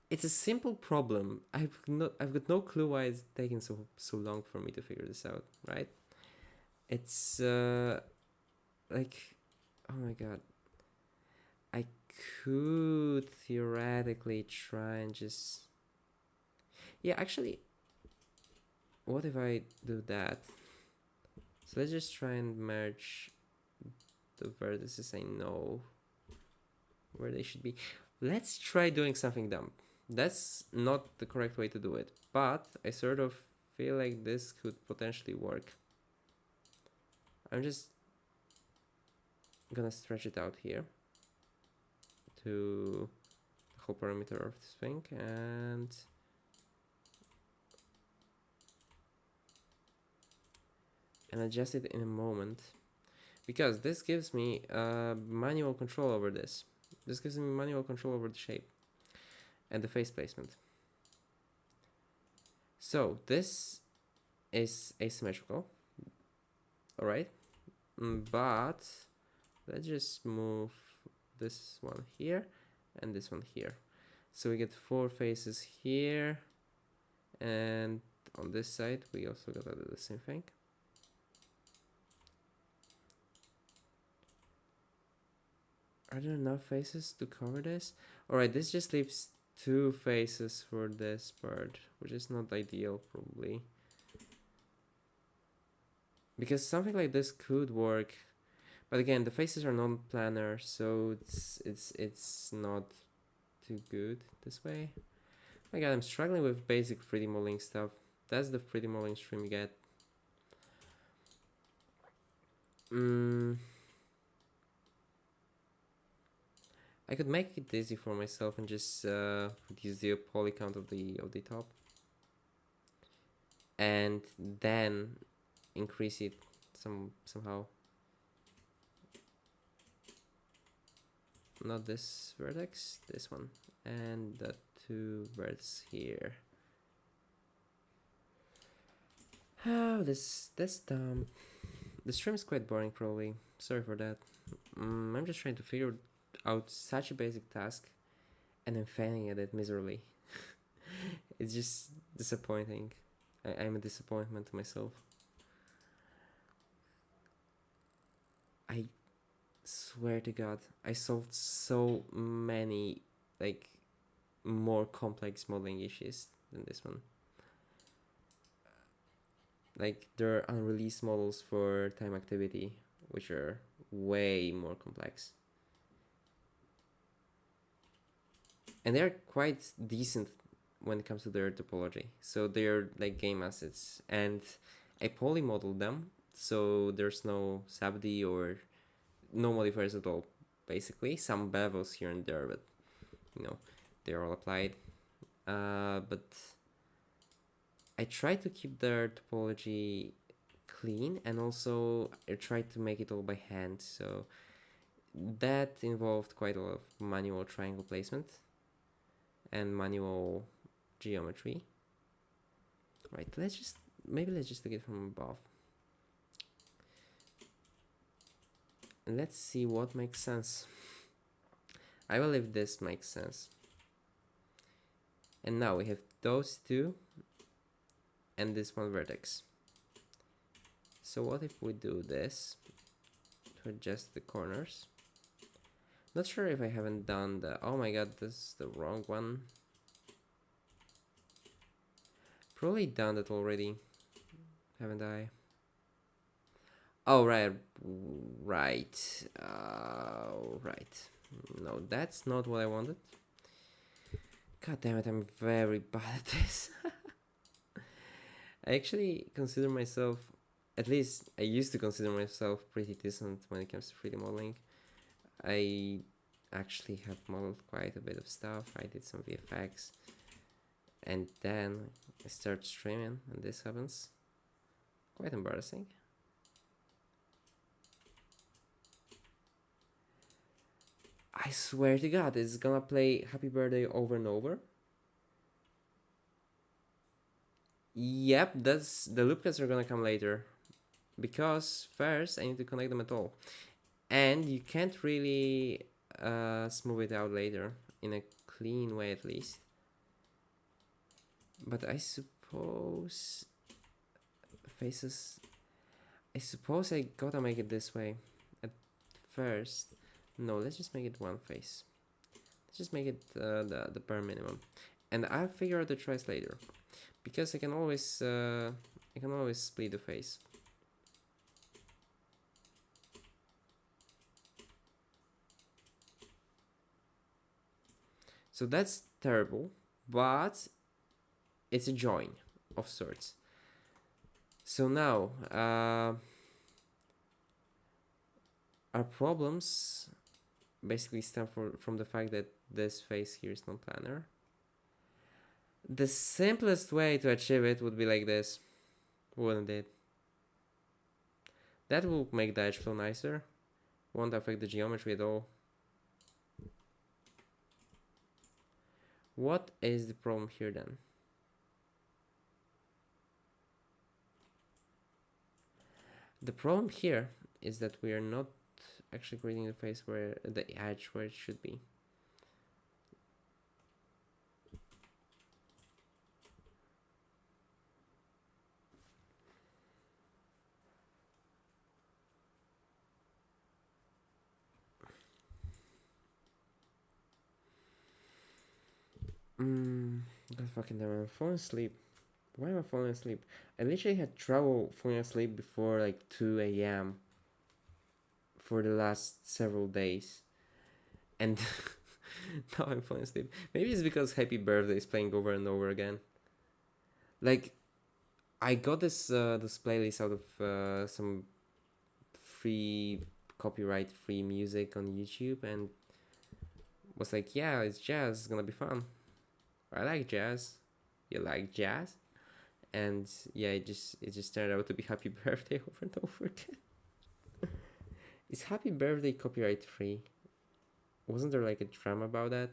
[SPEAKER 1] it's a simple problem. I've got no clue why it's taking so long for me to figure this out. Right? It's like, oh my god, I could theoretically try and just, yeah, actually, what if I do that? So let's just try and merge the vertices I know where they should be. Let's try doing something dumb. That's not the correct way to do it, but I sort of feel like this could potentially work. I'm just gonna stretch it out here to the whole perimeter of this thing, and adjust it in a moment, because this gives me manual control over this. This gives me manual control over the shape and the face placement. So this is asymmetrical, all right, but let's just move this one here and this one here, so we get 4 faces here, and on this side we also gotta do the same thing. Are there enough faces to cover this? Alright, this just leaves 2 faces for this part, which is not ideal, probably. Because something like this could work, but again, the faces are non-planar, so it's not too good this way. Oh my god, I'm struggling with basic 3D modeling stuff. That's the 3D modeling stream you get. I could make it easy for myself and just reduce the poly count of the top, and then increase it somehow. Not this vertex, this one, and the 2 verts here. Oh, that's dumb. The stream is quite boring, probably. Sorry for that. I'm just trying to figure out such a basic task, and I'm failing at it miserably. It's just disappointing. I'm a disappointment to myself. I swear to God, I solved so many, like, more complex modeling issues than this one. Like, there are unreleased models for time activity, which are way more complex. And they're quite decent when it comes to their topology. So they're like game assets, and I poly modeled them, so there's no SABD or no modifiers at all, basically. Some bevels here and there, but you know, they're all applied. But I tried to keep their topology clean, and also I tried to make it all by hand, so that involved quite a lot of manual triangle placement and manual geometry. Right, let's just look it from above. And let's see what makes sense. I believe this makes sense. And now we have those 2 and this one vertex. So what if we do this to adjust the corners? Not sure if I haven't done the, oh my god, this is the wrong one. Probably done that already, haven't I? Oh, right. Right. No, that's not what I wanted. God damn it, I'm very bad at this. I actually consider myself, at least I used to consider myself pretty decent when it comes to 3D modeling. I actually have modeled quite a bit of stuff. I did some VFX, and then I start streaming, and this happens. Quite embarrassing. I swear to God, it's gonna play Happy Birthday over and over. Yep, that's the loop cuts are gonna come later, because first I need to connect them at all, and you can't really smooth it out later in a clean way at least. But I suppose faces. I suppose I gotta make it this way at first. No, let's just make it one face. Let's just make it the bare minimum, and I'll figure out the choice later, because I can always split the face. So that's terrible, but it's a join of sorts. So now our problems basically stem from the fact that this face here is non-planar. The simplest way to achieve it would be like this, wouldn't it? That will make the edge flow nicer, won't affect the geometry at all. What is the problem here then? The problem here is that we are not actually creating the face where the edge where it should be. God fucking damn, I'm falling asleep. Why am I falling asleep? I literally had trouble falling asleep before like 2 a.m. for the last several days. And now I'm falling asleep. Maybe it's because Happy Birthday is playing over and over again. Like, I got this playlist out of some free copyright free music on YouTube, and was like, yeah, it's jazz, it's gonna be fun. I like jazz. You like jazz? And yeah, it just turned out to be Happy Birthday over and over again. Is Happy Birthday copyright free? Wasn't there like a drama about that?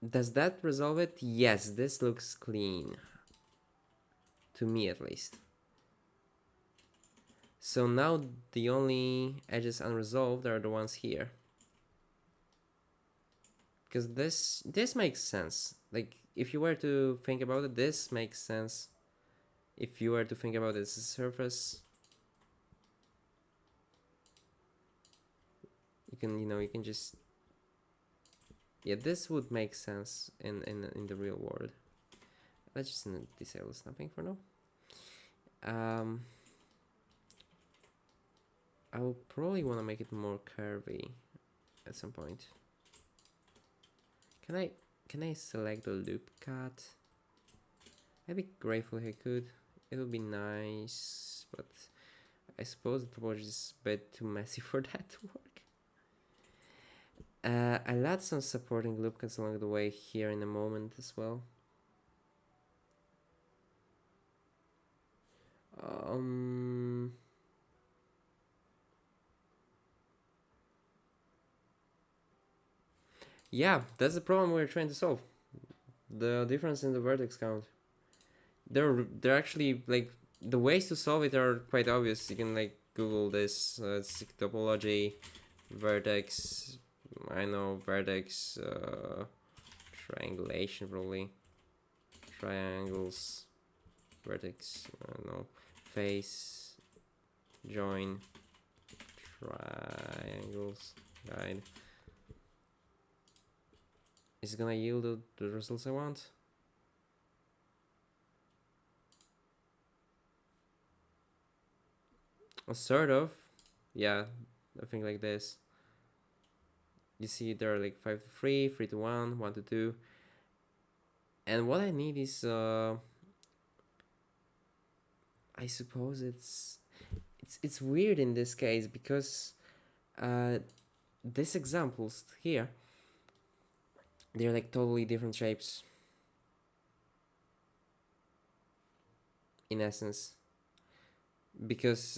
[SPEAKER 1] Does that resolve it? Yes, this looks clean. To me at least. So now the only edges unresolved are the ones here. Because this makes sense. Like, if you were to think about it, this makes sense. If you were to think about it as a surface, you can just, yeah, this would make sense in the real world. Let's just disable snapping for now. I will probably want to make it more curvy at some point. Can I select the loop cut? I'd be grateful if I could. It would be nice, but I suppose the topology is a bit too messy for that to work. I'll add some supporting loop cuts along the way here in a moment as well. Yeah, that's the problem we're trying to solve. The difference in the vertex count. They're actually like the ways to solve it are quite obvious. You can like Google this. It's topology, vertex. I know vertex triangulation probably. Triangles, vertex. I don't know, face, join, triangles, guide. Is it gonna yield the results I want? Sort of. Yeah, Something like this. You see there are like 5 to 3, 3 to 1, 1 to 2. And what I need is I suppose it's weird in this case because these examples here, they're like totally different shapes in essence. Because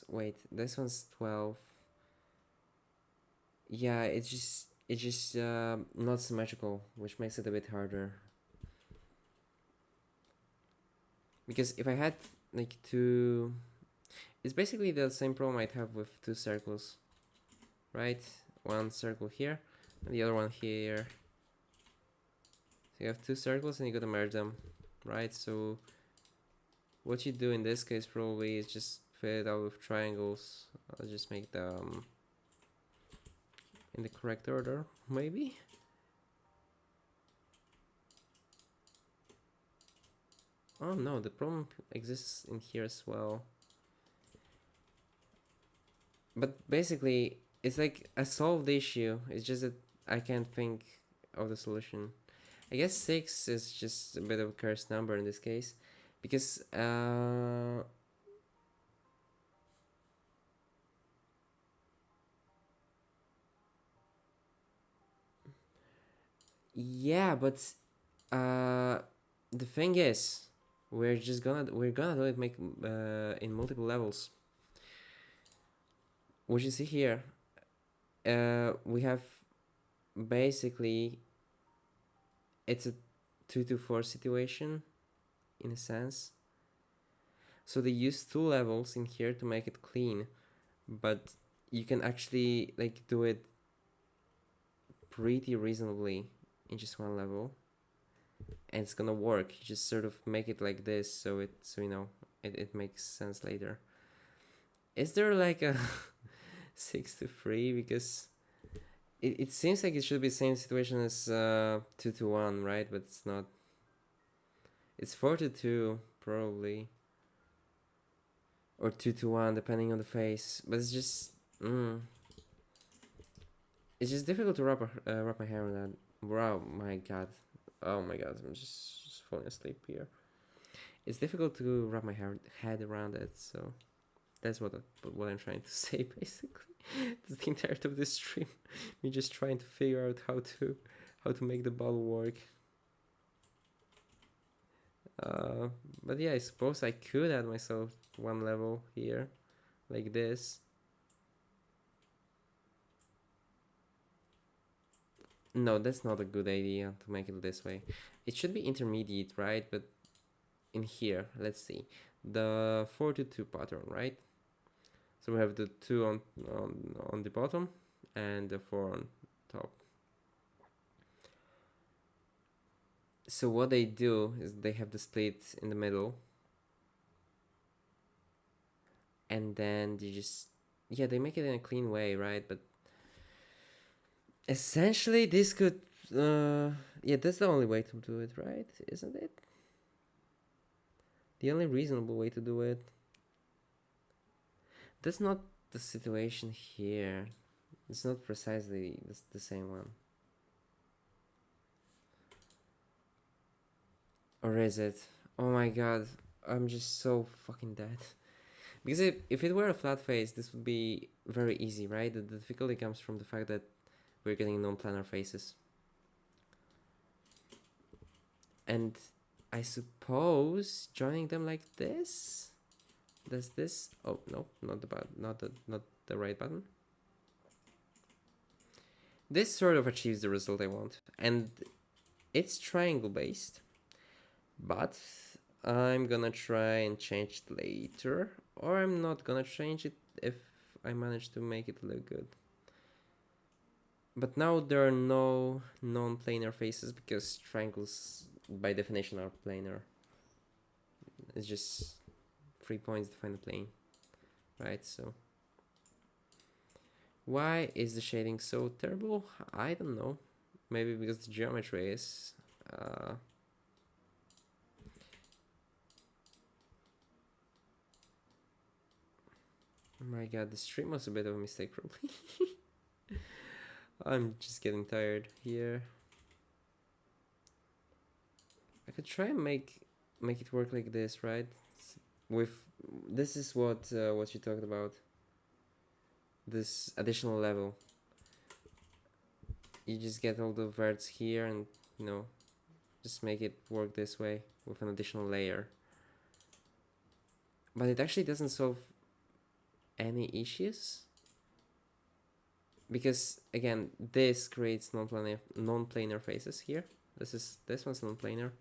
[SPEAKER 1] wait, this one's 12. Yeah, it's just not symmetrical, which makes it a bit harder. Because if I had like two, it's basically the same problem I'd have with two circles, right? One circle here and the other one here. So you have two circles and you gotta merge them, right? So what you do in this case probably is just fill it out with triangles. I'll just make them in the correct order, maybe? Oh no, the problem exists in here as well. But basically, it's like a solved issue. It's just that I can't think of the solution. I guess 6 is just a bit of a cursed number in this case. Because, yeah, but the thing is, we're gonna do it in multiple levels. What you see here, we have basically it's a 2 to 4 situation in a sense. So they use two levels in here to make it clean, but you can actually like do it pretty reasonably in just one level, and it's gonna work. You just sort of make it like this, so it makes sense later. Is there like a 6 to 3? Because it seems like it should be the same situation as 2 to 1, right? But it's not. It's 4 to 2 probably, or 2 to 1 depending on the face. But it's just it's just difficult to wrap my hair around that. Wow, my god. Oh my god, I'm just falling asleep here. It's difficult to wrap my head around it, so that's what I'm trying to say basically. That's the entirety of this stream. Me just trying to figure out how to make the bottle work. But yeah, I suppose I could add myself one level here, like this. No, that's not a good idea to make it this way. It should be intermediate, right? But in here, let's see, the 4 to 2 pattern, right? So we have the 2 on the bottom and the 4 on top. So what they do is they have the split in the middle, and then they just, yeah, they make it in a clean way, right? But essentially this could yeah, that's the only way to do it, right? Isn't it? The only reasonable way to do it. That's not the situation here. It's not precisely the same one. Or is it? Oh my god, I'm just so fucking dead. Because if it were a flat face, this would be very easy, right? The difficulty comes from the fact that we're getting non-planar faces. And I suppose joining them like this, does this? Oh no, not the button, not the right button. This sort of achieves the result I want, and it's triangle based, but I'm gonna try and change it later, or I'm not gonna change it if I manage to make it look good. But now there are no non-planar faces because triangles by definition are planar. It's just 3 points define the plane, right? So why is the shading so terrible? I don't know. Maybe because the geometry is Oh my god, the stream was a bit of a mistake probably. I'm just getting tired here. I could try and make it work like this, right? With this is what you talked about. This additional level. You just get all the verts here and you know just make it work this way with an additional layer. But it actually doesn't solve any issues. Because again, this creates non-planar faces here. This one's non-planar.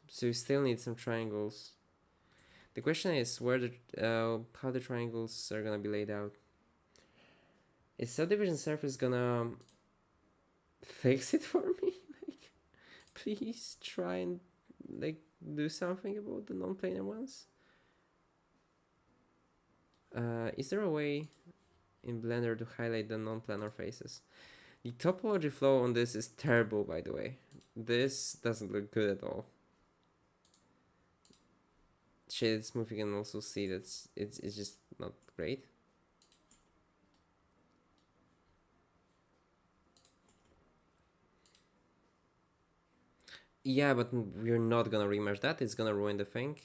[SPEAKER 1] So you still need some triangles. The question is where how the triangles are gonna be laid out. Is subdivision surface gonna fix it for me? Like, please try and like do something about the non-planar ones. Is there a way in Blender to highlight the non-planar faces? The topology flow on this is terrible, by the way. This doesn't look good at all. Shaded smooth, you can also see that it's just not great. Yeah, but we're not gonna remesh that. It's gonna ruin the thing.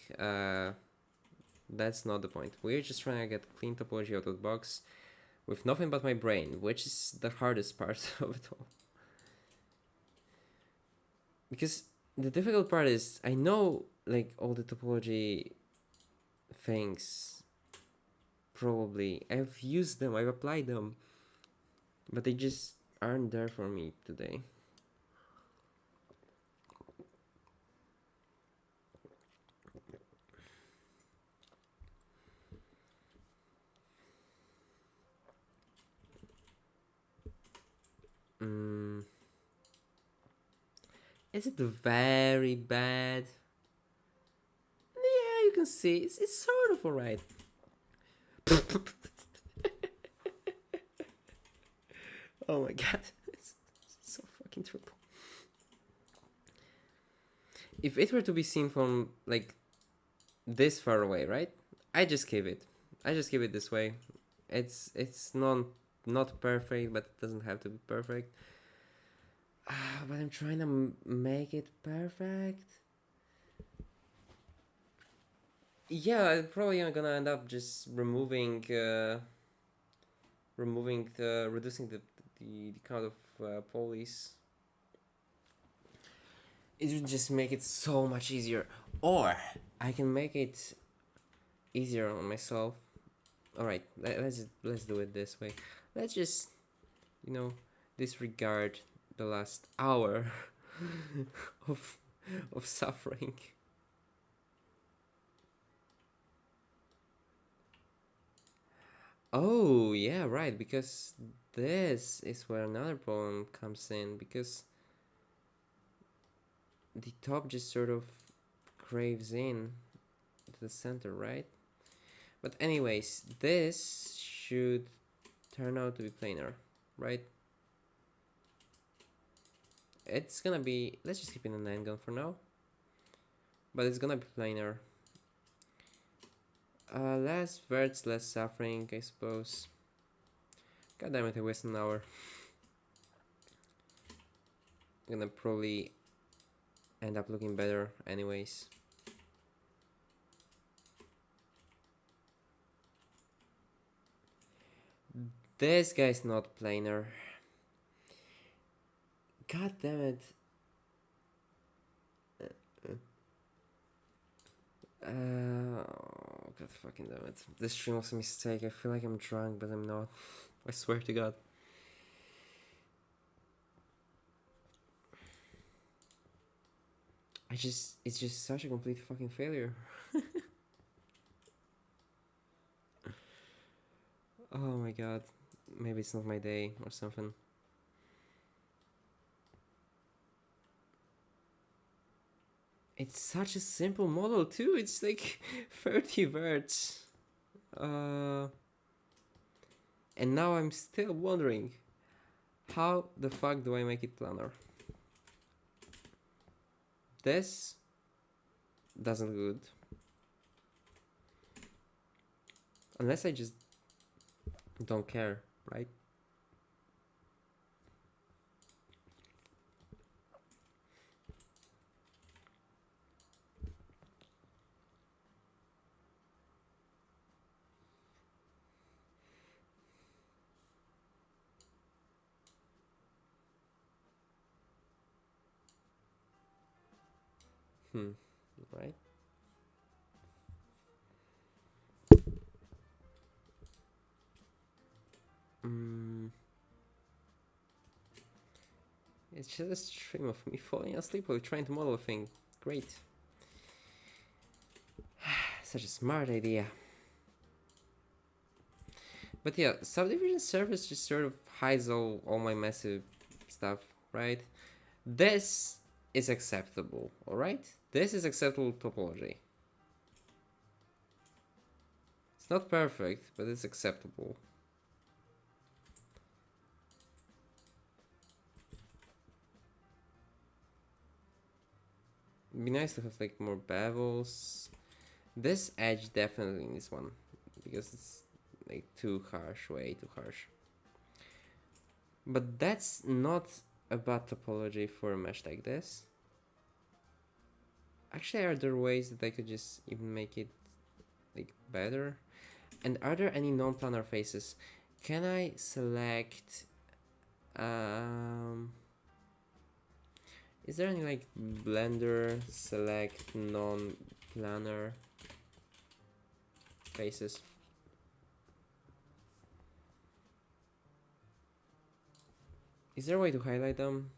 [SPEAKER 1] That's not the point. We're just trying to get clean topology out of the box with nothing but my brain, which is the hardest part of it all. Because the difficult part is I know like all the topology things. Probably I've used them, I've applied them, but they just aren't there for me today. Is it very bad? Yeah, you can see it's sort of alright. Oh my god, it's so fucking triple. If it were to be seen from like this far away, right? I just keep it this way. It's not perfect, but it doesn't have to be perfect. But I'm trying to make it perfect. Yeah, I'm probably gonna end up just reducing the count of polys. It would just make it so much easier. Or I can make it easier on myself. All right, let's do it this way. Let's just disregard the last hour of suffering. Oh yeah, right, because this is where another problem comes in, because the top just sort of craves in to the center, right? But anyways, this should turn out to be planar, right? It's gonna be, let's just keep it an angle for now, but it's gonna be planar. Less verts, less suffering, I suppose. God damn it, I wasted an hour. Gonna probably end up looking better anyways. This guy's not planar. God damn it. Oh, god fucking damn it. This stream was a mistake. I feel like I'm drunk, but I'm not. I swear to god. It's just such a complete fucking failure. Oh my god. Maybe it's not my day or something. It's such a simple model too. It's like 30 verts. And now I'm still wondering, how the fuck do I make it planar? This doesn't look good. Unless I just don't care, right? Right? Mm, it's just a stream of me falling asleep while trying to model a thing. Great. Such a smart idea. But yeah, subdivision service just sort of hides all my messy stuff, right? This is acceptable, alright? This is acceptable topology. It's not perfect, but it's acceptable. It'd be nice to have like more bevels. This edge definitely needs one because it's like too harsh, way too harsh. But that's not a bad topology for a mesh like this. Actually, are there ways that I could just even make it like better? And are there any non-planar faces? Can I select is there any like Blender select non-planar faces? Is there a way to highlight them?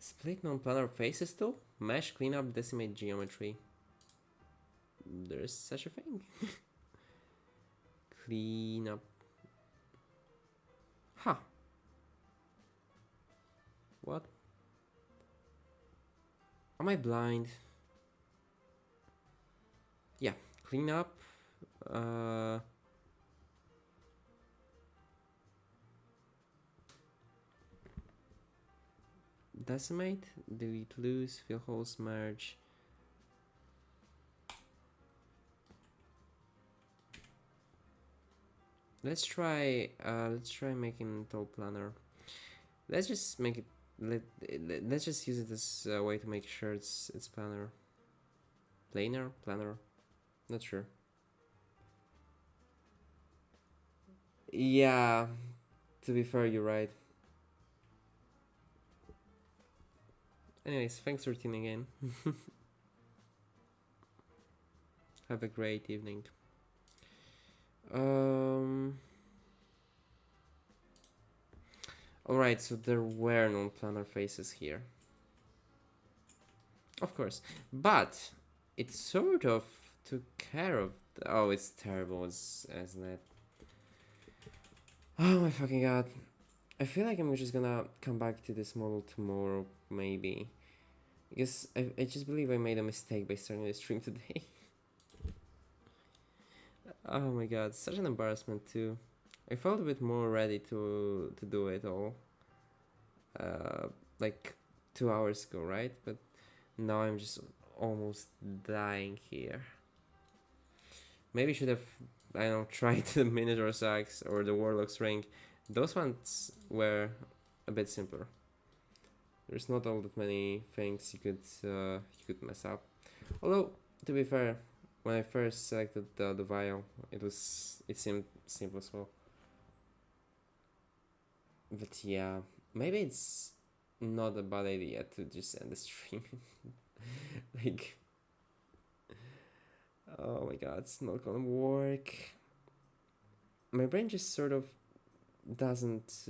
[SPEAKER 1] Split non-planar faces too? Mesh cleanup decimate geometry. There's such a thing. Cleanup. Huh. What? Am I blind? Yeah, cleanup. Decimate, delete loose, fill holes, merge. Let's try making it all planar. Let's just make it let's just use it as a way to make sure it's planar. Planar, not sure. Yeah, to be fair, you're right. Anyways, thanks for tuning in. Have a great evening. Alright, so there were non-planar faces here. Of course. But it sort of took care of oh, it's terrible as that. Oh my fucking god. I feel like I'm just gonna come back to this model tomorrow, maybe. Because I just believe I made a mistake by starting the stream today. Oh my god, such an embarrassment too. I felt a bit more ready to do it all. Like 2 hours ago, right? But now I'm just almost dying here. Maybe should have, I don't know, tried the Minotaur Sax or the Warlock's Ring. Those ones were a bit simpler. There's not all that many things you could mess up. Although, to be fair, when I first selected the vial, it seemed simple as well. But yeah, maybe it's not a bad idea to just end the stream. Like, oh my god, it's not gonna work. My brain just sort of doesn't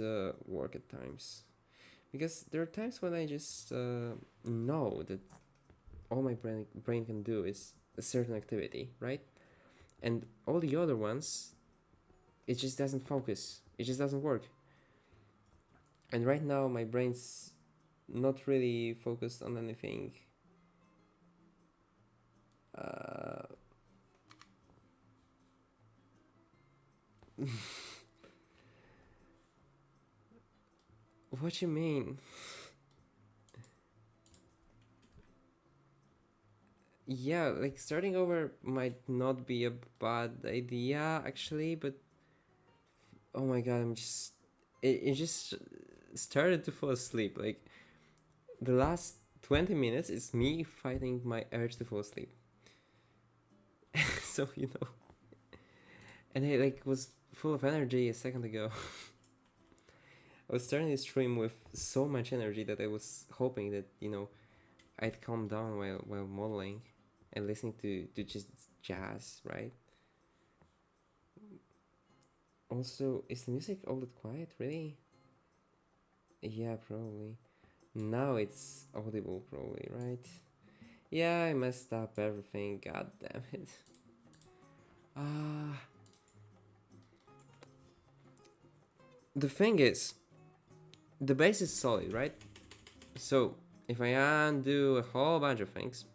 [SPEAKER 1] work at times. Because there are times when I just know that all my brain can do is a certain activity, right? And all the other ones, it just doesn't focus. It just doesn't work. And right now my brain's not really focused on anything. Uh, what you mean? Yeah, like starting over might not be a bad idea actually, but oh my god, it just started to fall asleep. Like the last 20 minutes is me fighting my urge to fall asleep. So, and I like was full of energy a second ago. I was starting the stream with so much energy that I was hoping that, I'd calm down while modeling and listening to just jazz, right? Also, is the music all that quiet, really? Yeah, probably. Now it's audible, probably, right? Yeah, I messed up everything, god damn it. Ah. The thing is, the base is solid, right? So, if I undo a whole bunch of things,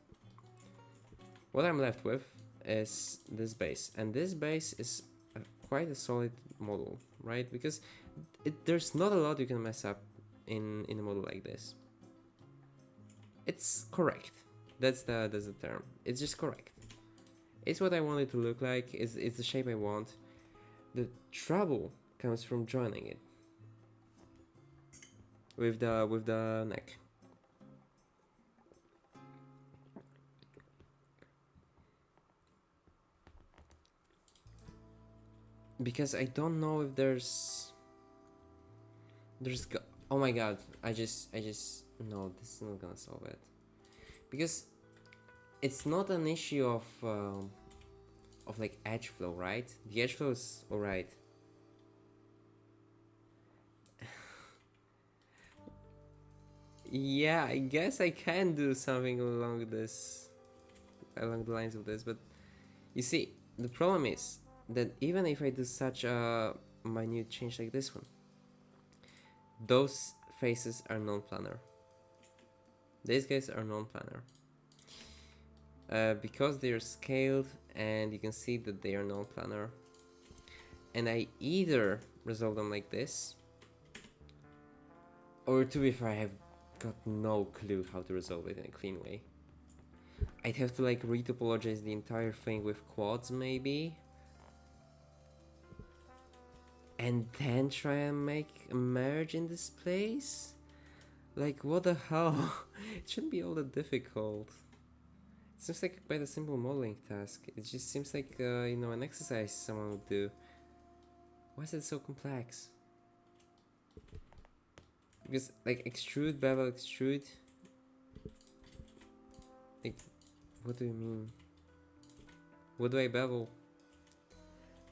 [SPEAKER 1] what I'm left with is this base. And this base is quite a solid model, right? Because there's not a lot you can mess up in a model like this. It's correct. That's the term. It's just correct. It's what I want it to look like. It's the shape I want. The trouble comes from joining it with the neck. Because I don't know if oh my god, I just no, this is not gonna solve it. Because it's not an issue of like edge flow, right? The edge flow is alright. Yeah, I guess I can do something along the lines of this, but you see, the problem is that even if I do such a minute change like this one, those faces are non-planar. These guys are non-planar. Because they are scaled and you can see that they are non-planar. And I either resolve them like this, or to be fair, I have got no clue how to resolve it in a clean way. I'd have to like retopologize the entire thing with quads maybe, and then try and make a merge in this place? Like what the hell? It shouldn't be all that difficult. It seems like quite a simple modeling task. It just seems like, an exercise someone would do. Why is it so complex? Because, like, extrude, bevel, extrude. Like, what do you mean? What do I bevel?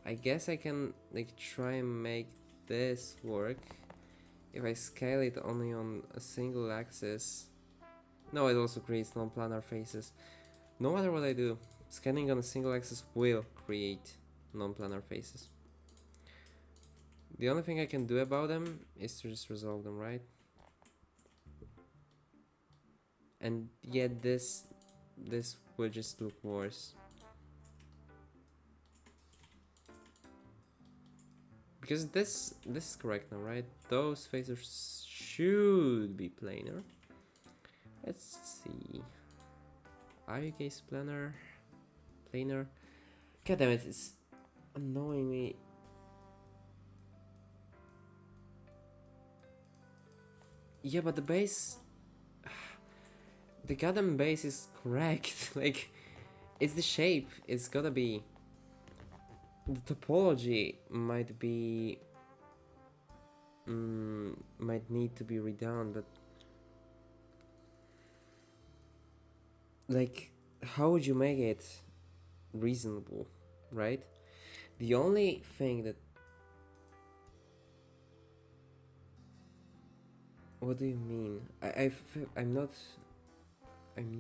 [SPEAKER 1] I guess I can, like, try and make this work if I scale it only on a single axis. No, it also creates non-planar faces. No matter what I do, scanning on a single axis will create non-planar faces. The only thing I can do about them is to just resolve them, right? And yet this will just look worse. Because this is correct now, right? Those faces should be planar. Let's see. Are you guys planar? Planar? God damn it, it's annoying me. Yeah, but the base... The goddamn base is correct. Like, it's the shape. It's gotta be... The topology might be... might need to be redone, but... Like, how would you make it reasonable, right? The only thing that... What do you mean? I'm not... I'm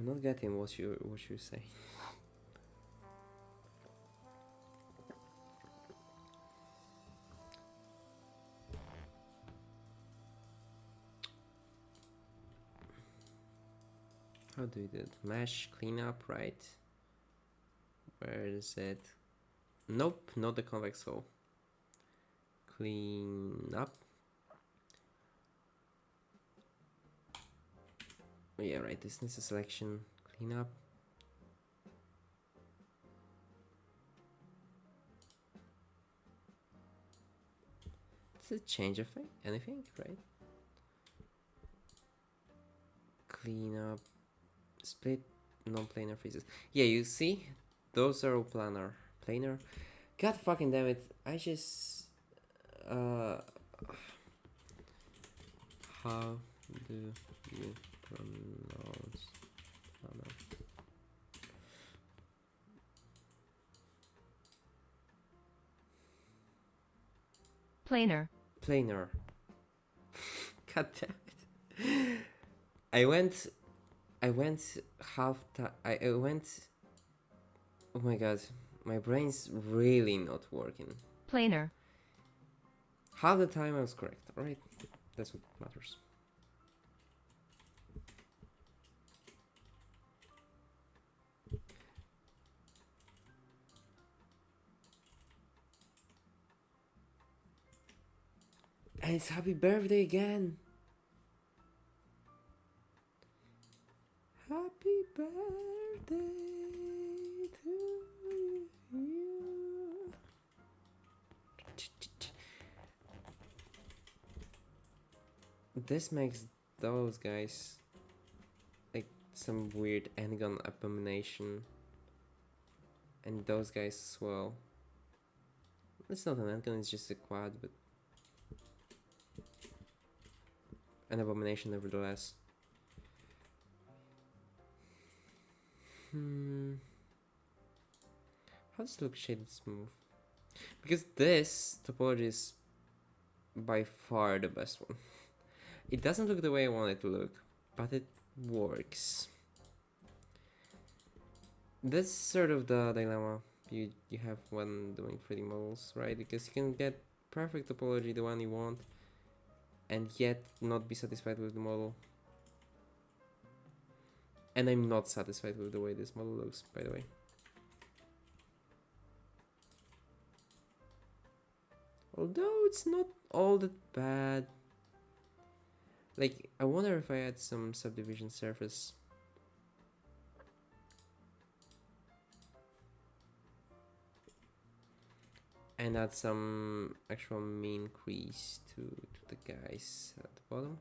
[SPEAKER 1] not getting what you're saying. How do you do it? Mesh cleanup, right? Where is it? Nope, not the convex hull. Clean up. Yeah, right, distance selection. Clean up. Does it change anything, right? Clean up. Split non-planar faces. Yeah, you see? Those are all planar. God fucking damn it. I just... how do you pronounce planar?
[SPEAKER 2] Planar.
[SPEAKER 1] Planar. God damn it. I went half time. I went. Oh my god, my brain's really not working.
[SPEAKER 2] Planar.
[SPEAKER 1] Half the time I was correct. Alright, that's what matters. And it's happy birthday again. Happy birthday to you. This makes those guys like some weird Engon abomination. And those guys as well. It's not an Engon, it's just a quad, but an abomination nevertheless. How does it look shaded smooth? Because this topology is by far the best one. It doesn't look the way I want it to look, but it works. That's sort of the dilemma you have when doing 3D models, right? Because you can get perfect topology, the one you want, and yet not be satisfied with the model. And I'm not satisfied with the way this model looks, by the way. Although it's not all that bad. Like, I wonder if I add some subdivision surface. And add some actual mean crease to the guys at the bottom.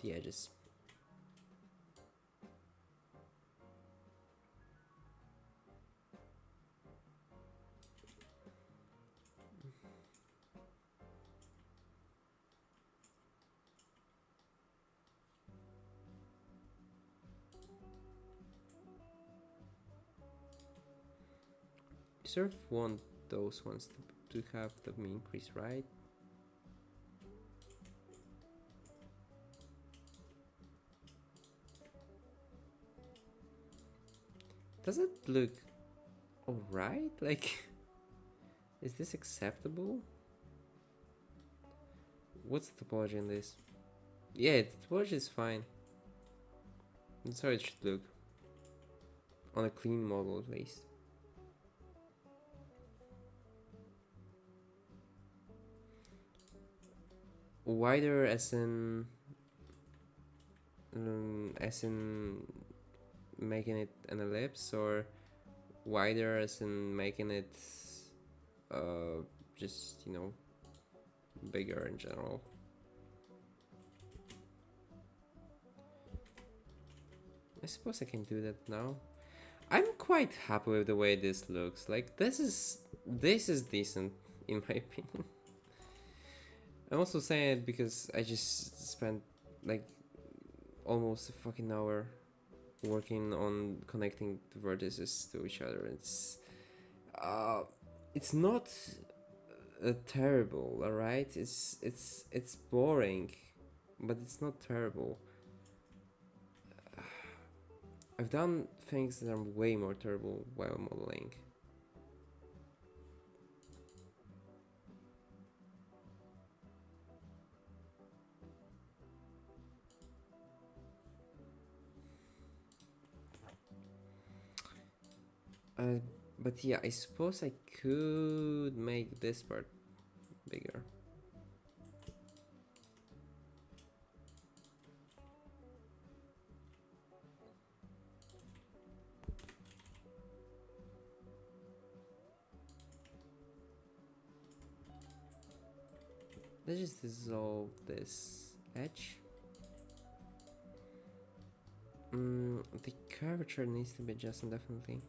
[SPEAKER 1] The edges. You sort of want those ones to have the mean crease, right? Does it look alright? Like, is this acceptable? What's the topology in this? Yeah, the topology is fine. That's how it should look. On a clean model, at least. Wider as in making it an ellipse, or wider as in making it just, you know, bigger in general. I suppose I can do that now. I'm quite happy with the way this looks. Like, this is decent in my opinion. I'm also saying it because I just spent like almost a fucking hour working on connecting the vertices to each other. It's not terrible, alright? It's boring, but it's not terrible. I've done things that are way more terrible while modeling. Uh, but yeah, I suppose I could make this part bigger. Let's just dissolve this edge. The curvature needs to be adjusted definitely.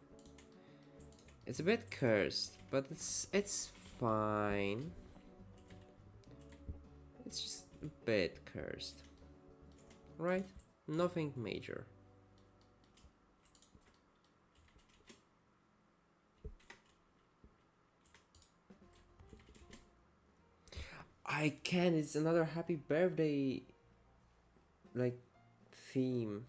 [SPEAKER 1] It's a bit cursed, but it's fine. It's just a bit cursed, right? Nothing major. I can. It's another happy birthday, like, theme.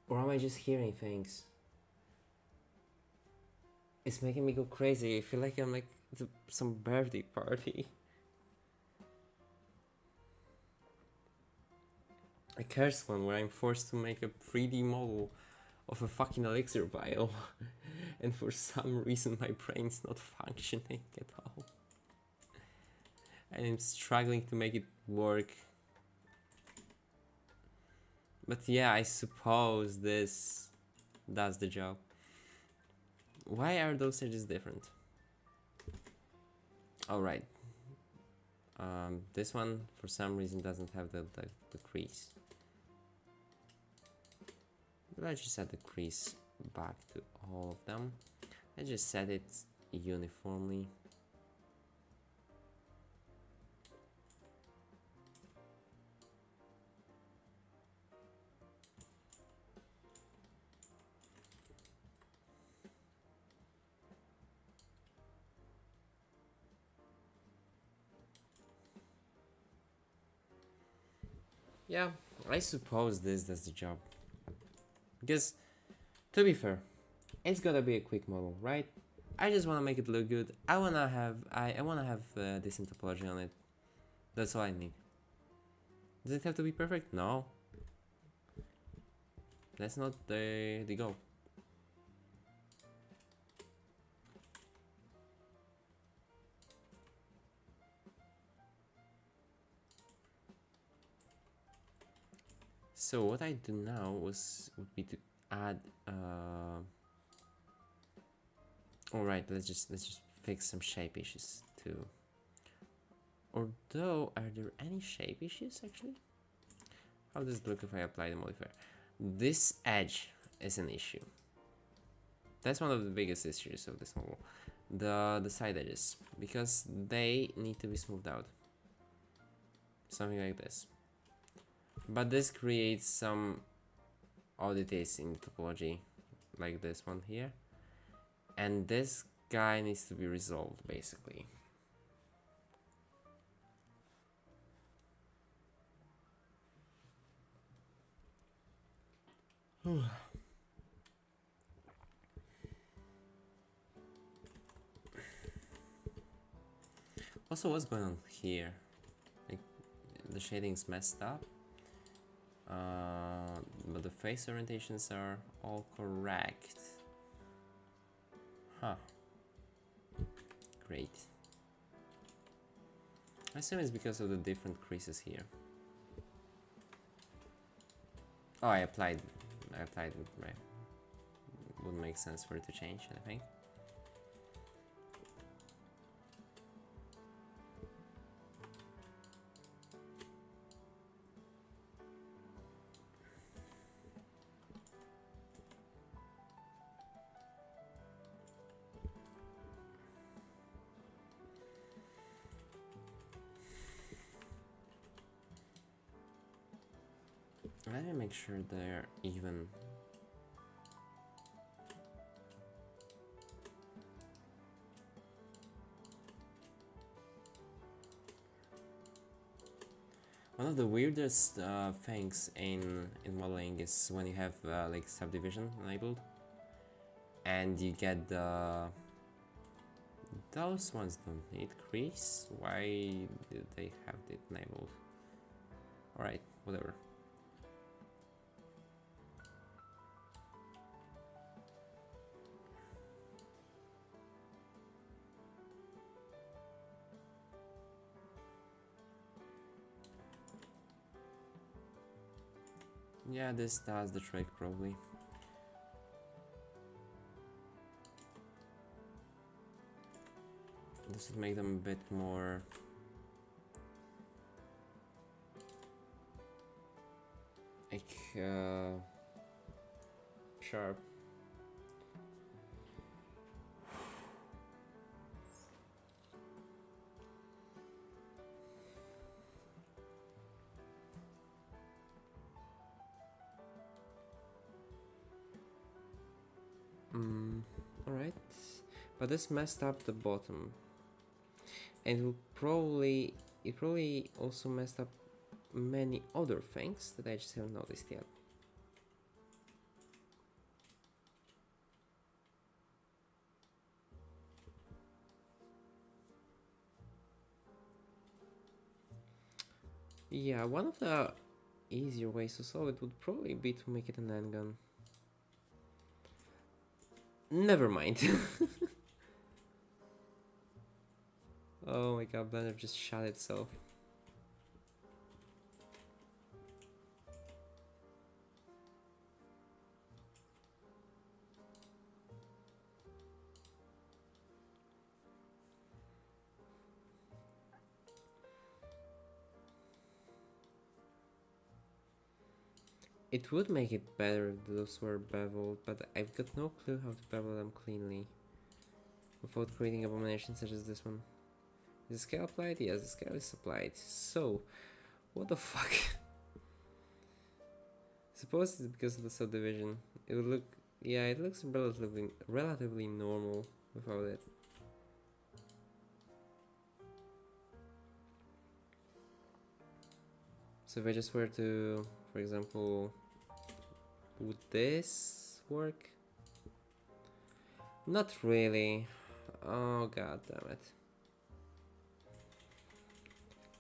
[SPEAKER 1] Or am I just hearing things? It's making me go crazy. I feel like I'm like at some birthday party. A cursed one where I'm forced to make a 3D model of a fucking elixir vial. And for some reason my brain's not functioning at all. And I'm struggling to make it work. But yeah, I suppose this does the job. Why are those edges different? Alright. This one for some reason doesn't have the crease. Let's just add the crease back to all of them. Let's just set it uniformly. Yeah, I suppose this does the job. Because, to be fair, it's gotta be a quick model, right? I just wanna make it look good. I wanna have decent topology on it. That's all I need. Does it have to be perfect? No. That's not the goal. So what I do now would be to add. All right, let's just fix some shape issues too. Although, are there any shape issues actually? How does it look if I apply the modifier? This edge is an issue. That's one of the biggest issues of this model. The side edges, because they need to be smoothed out. Something like this. But this creates some oddities in the topology, like this one here. And this guy needs to be resolved, basically. Also, what's going on here? Like, the shading's messed up. But the face orientations are all correct. Huh. Great. I assume it's because of the different creases here. Oh, I applied it right. Wouldn't make sense for it to change, I think. Let me make sure they're even. One of the weirdest things in modeling is when you have like subdivision enabled, and you get those ones don't need crease. Why did they have it enabled? All right, whatever. Yeah, this does the trick probably. This would make them a bit more like sharp. Alright. But this messed up the bottom. And it probably also messed up many other things that I just haven't noticed yet. Yeah, one of the easier ways to solve it would probably be to make it an handgun. Never mind. Oh my god, Blender just shot itself. It would make it better if those were beveled, but I've got no clue how to bevel them cleanly without creating abominations such as this one. Is the scale applied? Yes, the scale is applied. So, what the fuck? Suppose it's because of the subdivision. It would look, yeah, it looks relatively normal without it. So if I just were to, for example, would this work? Not really. Oh god damn it.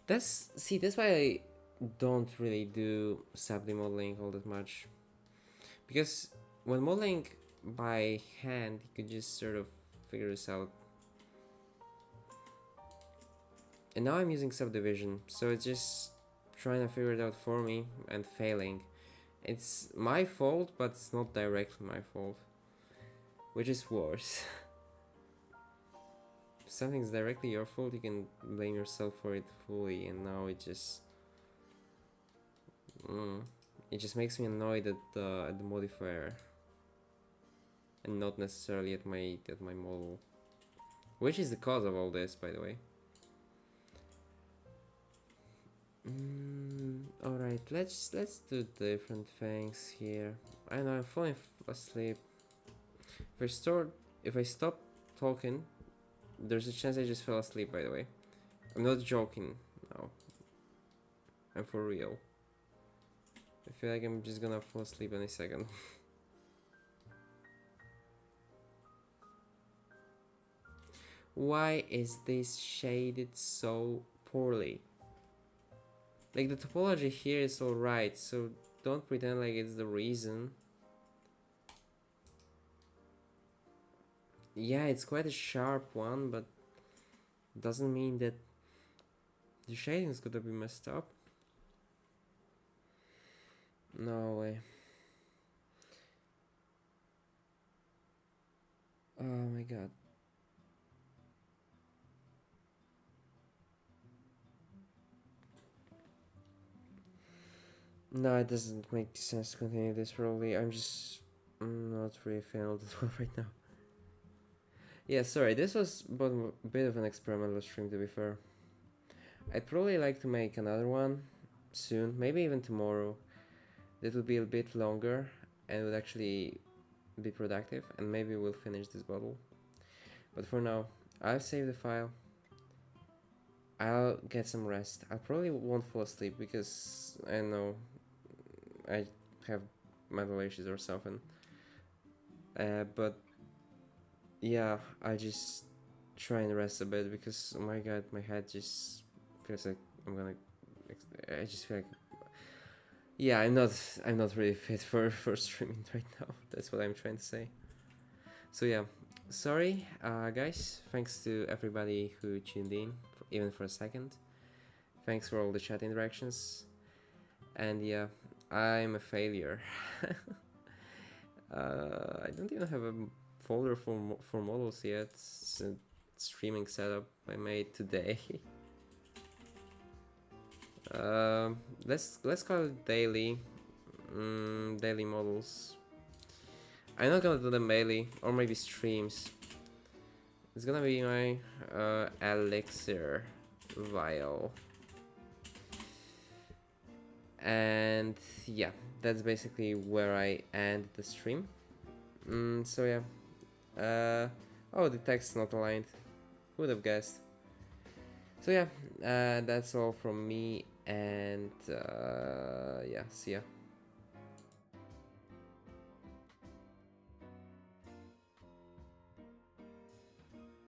[SPEAKER 1] That's why I don't really do sub-D modeling all that much. Because when modeling by hand, you could just sort of figure this out. And now I'm using subdivision, so it's just trying to figure it out for me and failing. It's my fault, but it's not directly my fault, which is worse. If something's directly your fault, you can blame yourself for it fully, and now it just makes me annoyed at the modifier and not necessarily at my model, which is the cause of all this, by the way. Alright, let's do different things here. I know I'm falling asleep. If I stop talking, there's a chance I just fell asleep, by the way. I'm not joking now. I'm for real. I feel like I'm just gonna fall asleep any second. Why is this shaded so poorly? Like, the topology here is alright, so don't pretend like it's the reason. Yeah, it's quite a sharp one, but doesn't mean that the shading is gonna be messed up. No way. Oh my god. No, it doesn't make sense to continue this probably. I'm just not really a fan of this one right now. Yeah, sorry, this was a bit of an experimental stream, to be fair. I'd probably like to make another one soon, maybe even tomorrow. That would be a bit longer and would actually be productive, and maybe we'll finish this bottle. But for now, I'll save the file. I'll get some rest. I probably won't fall asleep because I know I have mental issues or something. But yeah, I just try and rest a bit because, oh my god, my head just feels like I just feel like, yeah, I'm not really fit for streaming right now. That's what I'm trying to say. So yeah, sorry guys, thanks to everybody who tuned in even for a second. Thanks for all the chat interactions, and yeah, I'm a failure. I don't even have a folder for models yet. It's a streaming setup I made today. Let's call it daily. Daily models. I'm not gonna do them daily, or maybe streams. It's gonna be my elixir vial. And yeah, that's basically where I end the stream. So yeah. Oh, the text's not aligned. Who would have guessed? So yeah, that's all from me, and yeah, see ya.